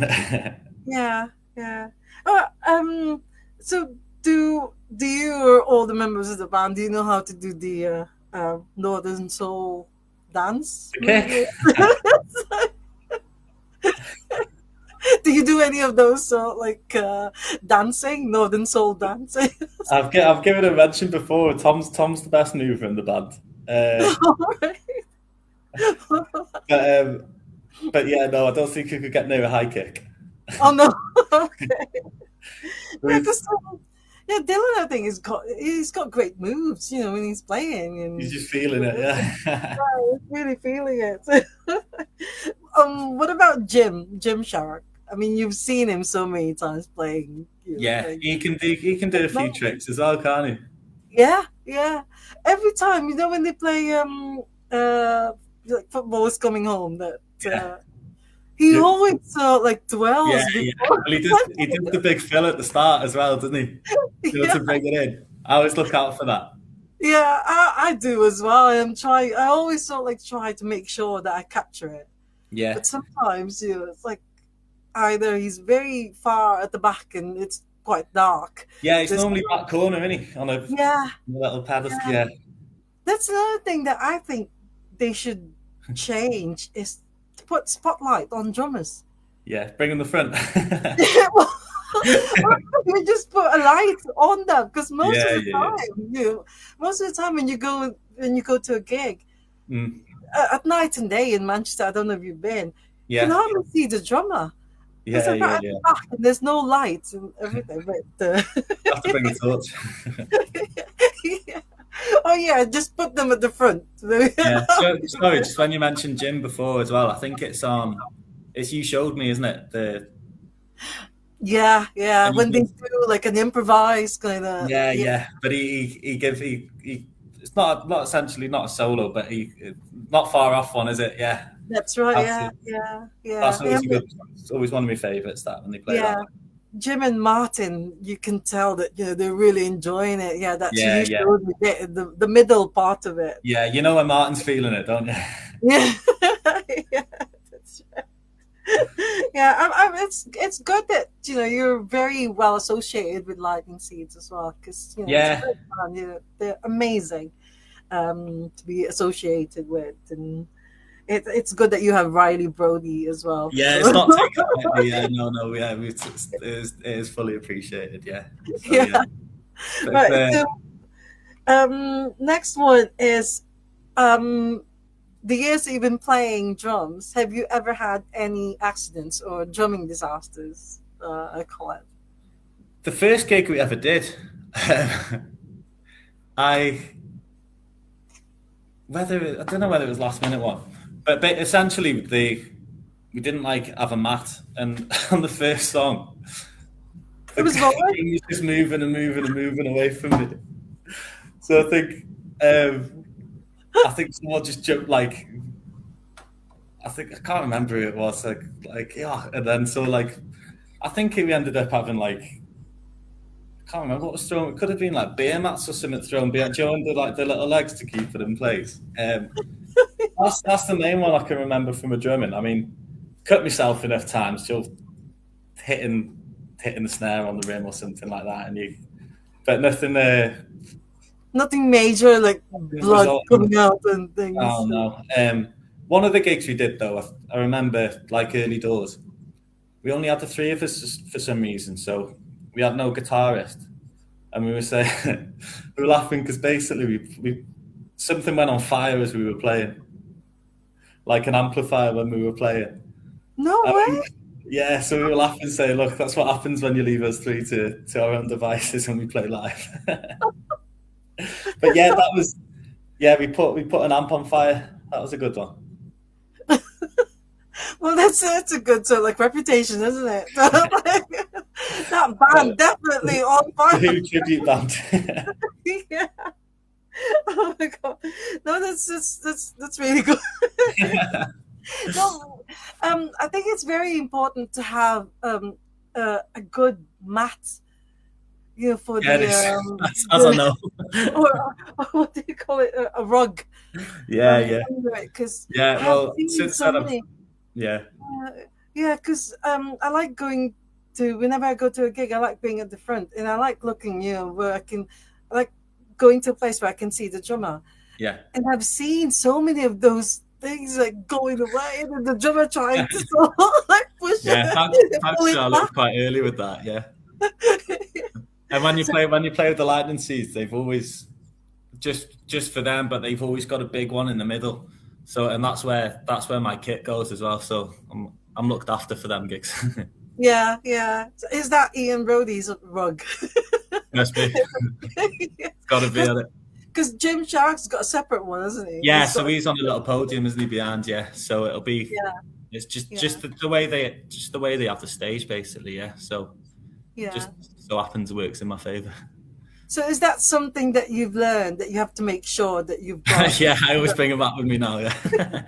Yeah. So do you or all the members of the band, do you know how to do the Northern Soul dance? Okay. Do you do any of those dancing, Northern Soul dancing? I've given a mention before. Tom's the best mover in the band. But yeah, no, I don't think you could get near a high kick. Oh no. Okay. Yeah, Dylan, I think he's got great moves, when he's playing, and he's just feeling it, yeah. He's really feeling it. What about Jim Sharrock? I mean, you've seen him so many times playing. Yeah, he can do a few tricks as well, can't he? Yeah. Every time, when they play like Football Is Coming Home, that he always dwells. Yeah. Well, he did the big fill at the start as well, didn't he? To bring it in. I always look out for that. Yeah, I do as well. I always try to make sure that I capture it. Yeah. But sometimes, it's like either he's very far at the back and it's quite dark. Yeah, he's normally back corner, isn't he? On a little pedestal. Yeah. That's another thing that I think they should change is to put spotlight on drummers. Yeah, bring them the front. You just put a light on them because most of the time when you go to a gig at night and day in Manchester, I don't know if you've been, you can hardly see the drummer. Yeah. And there's no lights and everything. But you have to bring a torch. Oh yeah, just put them at the front. Yeah. Sorry, just when you mentioned Jim before as well, I think it's You Showed Me, isn't it? Yeah. When they do like an improvised kind of. Yeah. But he it's not essentially not a solo, but he not far off one, is it? Yeah. That's right. Absolutely. Yeah. That's always it's always one of my favourites, that when they play that. Jim and Martin, you can tell that they're really enjoying it. Yeah, that's usually the middle part of it. Yeah, when Martin's feeling it, don't you? Yeah, that's right. Yeah, it's good that you're very well associated with Lightning Seeds as well, because they're amazing to be associated with, and it's good that you have Riley Brody as well. Yeah, it's not taken lightly. Yeah, no, yeah, it is fully appreciated. Yeah. So, Right. So, next one is the the years you've been playing drums, have you ever had any accidents or drumming disasters, Colette? The first gig we ever did, I don't know whether it was last minute one, but essentially we didn't like have a mat, and on the first song, it was he was just moving and moving and moving away from me. So I think someone just jumped like. I can't remember who it was. Like yeah, and then so like, I think we ended up having like. I can't remember what was thrown. It could have been like beer mats or something thrown behind you under like the little legs to keep it in place. That's the main one I can remember from a drumming. I mean, cut myself enough times, just hitting the snare on the rim or something like that, but nothing. Nothing major like blood coming out and things. Oh no. One of the gigs we did though, I remember like early doors. We only had the three of us for some reason, so we had no guitarist, and we were saying we were laughing because basically we something went on fire as we were playing, like an amplifier when we were playing. No way. Yeah, so we were laughing, saying, "Look, that's what happens when you leave us three to our own devices when we play live." But yeah, we put an amp on fire. That was a good one. Well, that's a good sort of like reputation, isn't it? That band definitely on fire. Tribute band. Yeah. Oh my god! No, that's really good. No, I think it's very important to have a good mat. You know, for the I don't know. or what do you call it? A rug. Yeah. Because well, yeah, because I like going to whenever I go to a gig, I like being at the front, and I like looking, where I like going to a place where I can see the drummer. Yeah, and I've seen so many of those things like going away, and the drummer trying to like push it. I looked quite early with that. Yeah. And when you play with the Lightning Seeds, they've always just for them, but they've always got a big one in the middle. So, and that's where my kit goes as well. So I'm looked after for them gigs. Yeah. Is that Ian Brody's rug? Must be. It's got to be on it. Because Jim Shark's got a separate one, hasn't he? Yeah, so he's on a little podium, isn't he, behind? Yeah, so it'll be. Yeah. It's just the way they have the stage, basically. Yeah, so. Yeah. Just so happens it works in my favour. So is that something that you've learned that you have to make sure that you've got? Yeah, I always bring them up with me now. Yeah.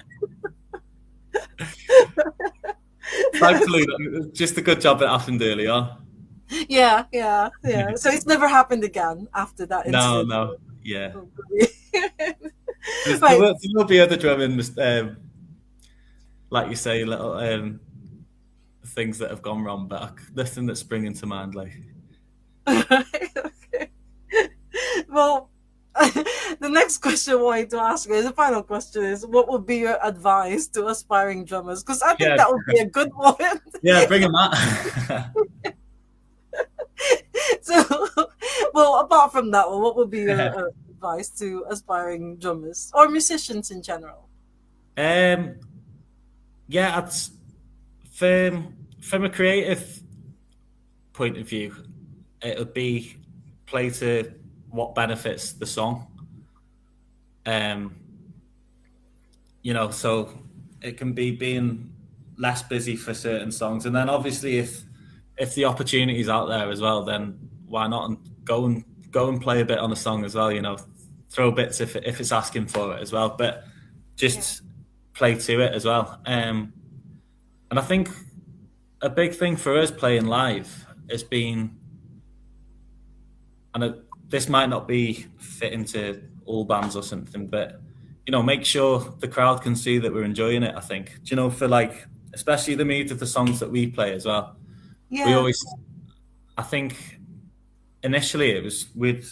Thankfully, just a good job it happened early on. Yeah. So it's never happened again after that incident. No. Yeah. There will be other drumming, like you say, little things that have gone wrong, but nothing that's springing to mind. Like. Okay. Well, the next question I wanted to ask you, the final question is, what would be your advice to aspiring drummers? Because I think that would be a good one. Yeah, bring them that. So, well, apart from that one, what would be your advice to aspiring drummers or musicians in general? Yeah, from a creative point of view, it would be play to what benefits the song. So it can be being less busy for certain songs, and then obviously if the opportunity's out there as well, then why not go and play a bit on a song as well. Throw bits if it's asking for it as well, but just play to it as well. And I think a big thing for us playing live has been, and this might not be fitting to all bands or something, but make sure the crowd can see that we're enjoying it. I think, for like, especially the mood of the songs that we play as well. Yeah. I think initially it was we'd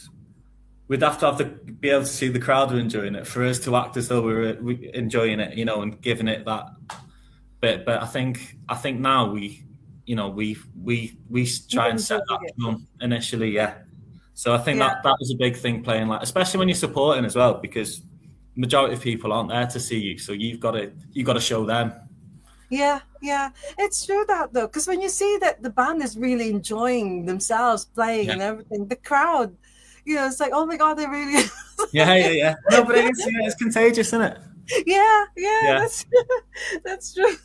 have to be able to see the crowd are enjoying it for us to act as though we're enjoying it, and giving it that bit. But I think now we try and set that tone initially, yeah. So I think that was a big thing playing, like, especially when you're supporting as well, because majority of people aren't there to see you, so you've got to show them. Yeah, yeah, it's true that though, because when you see that the band is really enjoying themselves playing and everything, the crowd, it's like, oh my god, they really. Yeah. No, but it's contagious, isn't it? Yeah. That's true.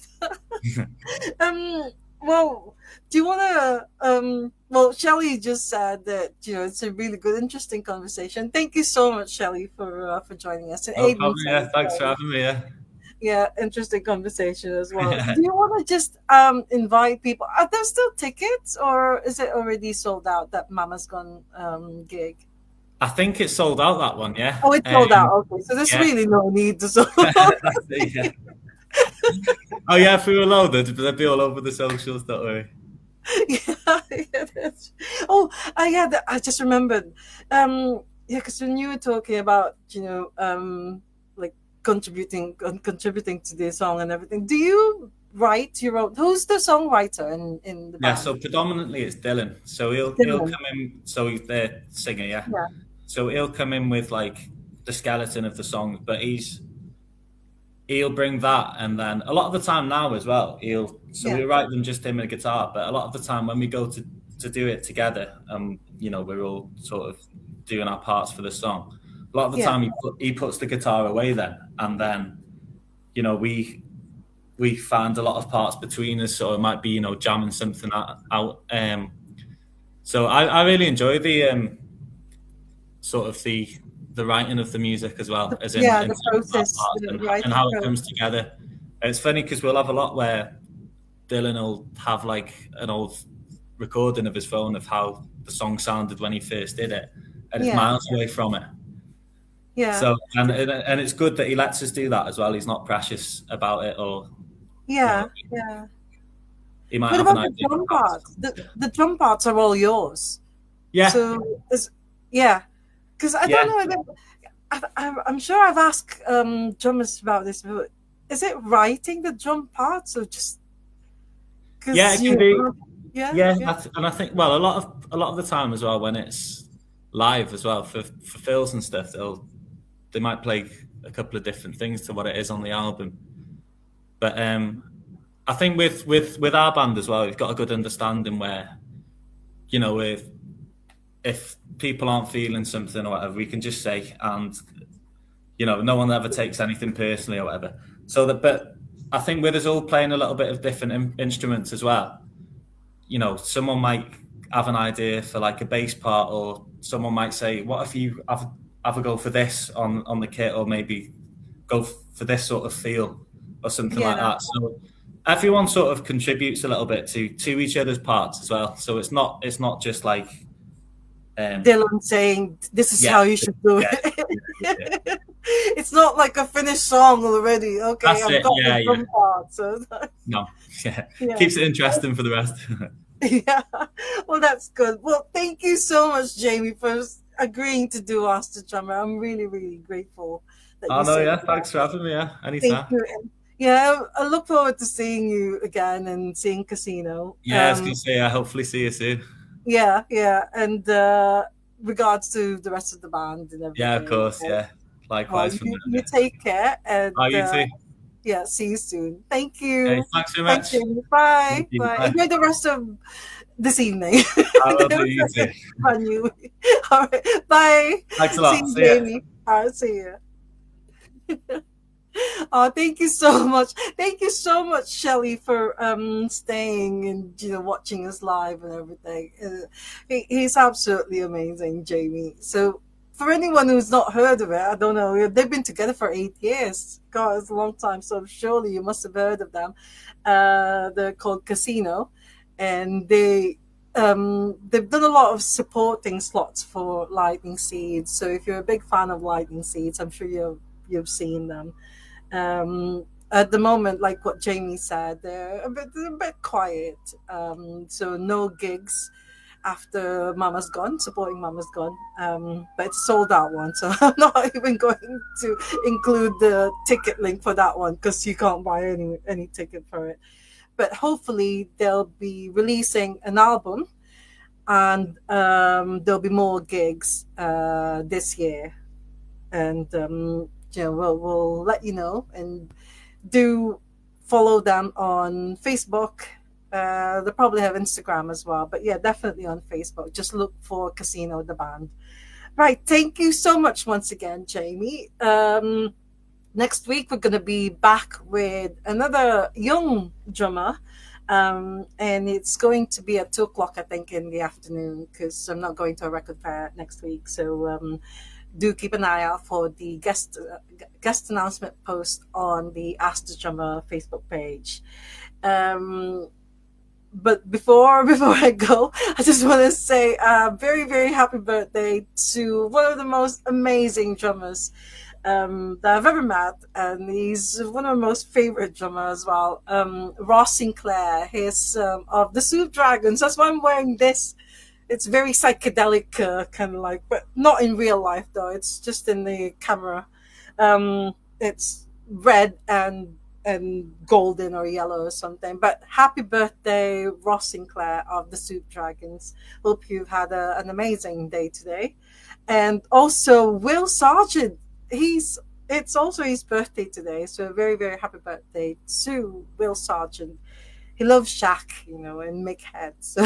Well, do you want to? Well, Shelley just said that it's a really good, interesting conversation. Thank you so much, Shelley, for joining us. And no problem, yeah, thanks for having me. Yeah, interesting conversation as well. Do you want to just invite people? Are there still tickets, or is it already sold out, that Mama's Gone gig? I think it's sold out, that one, yeah. Oh, it's sold out. Okay, so there's really no need to sell out. Oh yeah, if we were loaded, they'd be all over the socials, don't worry. I just remembered. Because when you were talking about, like contributing to the song and everything, do you write your own? Who's the songwriter in the band? Yeah, so predominantly it's Dylan. So he'll come in. So he's the singer, yeah. So he'll come in with like the skeleton of the song, but he'll bring that, and then a lot of the time now as well, we write them just him and a guitar, but a lot of the time when we go to do it together, we're all sort of doing our parts for the song. A lot of the time he puts the guitar away then, and then we find a lot of parts between us, so it might be jamming something out. So I really enjoy the sort of the writing of the music as well, as in the process and how it comes together. And it's funny because we'll have a lot where Dylan will have like an old recording of his phone of how the song sounded when he first did it, and it's miles away from it. Yeah. So and it's good that he lets us do that as well. He's not precious about it, or yeah. He might what have about an idea. The drum parts? The drum parts are all yours. Yeah. So because I don't know. I'm sure I've asked drummers about this, but is it writing the drum parts or just? Yeah, it can be. Yeah. And I think a lot of the time as well, when it's live as well for fills and stuff, they might play a couple of different things to what it is on the album. But I think with our band as well, we've got a good understanding where, if people aren't feeling something or whatever, we can just say, and no one ever takes anything personally or whatever. But I think with us all playing a little bit of different instruments as well, someone might have an idea for like a bass part, or someone might say, what if you have a go for this on the kit, or maybe go for this sort of feel or something like that. So everyone sort of contributes a little bit to each other's parts as well. So it's not just like Dylan saying this is how you should do it. It's not like a finished song already. Okay, I've got the drum part. So no, keeps it interesting for the rest. Yeah, well, that's good. Well, thank you so much, Jamie, for agreeing to do Ask the Drummer. I'm really, really grateful. Thanks for having me. Yeah, anytime. Thank you. Yeah, I look forward to seeing you again and seeing Casino. Yeah, I was going to say, hopefully see you soon. Yeah, and regards to the rest of the band and everything. Yeah, of course, yeah. Likewise. Well, you take care. And, you too. Yeah, see you soon. Thank you. Hey, thanks so much. Bye. Bye. Enjoy the rest of this evening. I will do, you too. All right, bye. Thanks a lot. See you, Jamie. All right, see you. Oh, thank you so much. Thank you so much, Shelley, for staying and watching us live and everything. He's absolutely amazing, Jamie. So for anyone who's not heard of it, I don't know, they've been together for 8 years. God, it's a long time. So surely you must have heard of them. They're called Casino, and they've done a lot of supporting slots for Lightning Seeds. So if you're a big fan of Lightning Seeds, I'm sure you've seen them. At the moment, like what Jamie said, they're a bit quiet. So no gigs after Mama's Gone, supporting Mama's Gone. But it's a sold out one, so I'm not even going to include the ticket link for that one because you can't buy any ticket for it. But hopefully they'll be releasing an album, and there'll be more gigs this year. And we'll let you know, and do follow them on Facebook. They probably have Instagram as well, but yeah, definitely on Facebook. Just look for Casino the band. Right. Thank you so much once again, Jamie. Next week we're going to be back with another young drummer, and it's going to be at 2 o'clock, I think, in the afternoon, because I'm not going to a record fair next week. So do keep an eye out for the guest announcement post on the Ask the Drummer Facebook page. But before I go, I just want to say a very, very happy birthday to one of the most amazing drummers that I've ever met, and he's one of my most favorite drummers as well. Ross Sinclair. He's of the Soup Dragons. That's why I'm wearing this. It's very psychedelic, kind of like, but not in real life though. It's just in the camera. It's red and golden or yellow or something. But happy birthday, Ross Sinclair of the Soup Dragons. Hope you've had an amazing day today. And also Will Sargent. It's also his birthday today, so a very, very happy birthday to Will Sargent. He loves Shaq, and Mick Head. So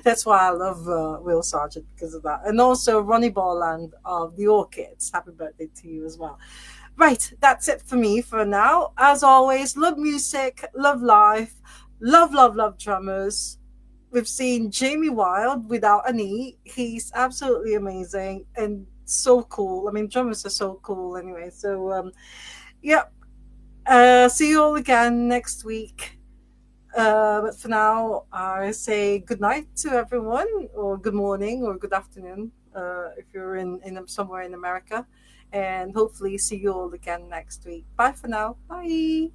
that's why I love Will Sargent, because of that. And also Ronnie Borland of the Orchids. Happy birthday to you as well. Right, that's it for me for now. As always, love music, love life, love drummers. We've seen Jamie Wild without an E. He's absolutely amazing and so cool. I mean, drummers are so cool anyway. So, yeah. See you all again next week. But for now, I say good night to everyone, or good morning, or good afternoon, if you're in somewhere in America. And hopefully see you all again next week. Bye for now. Bye.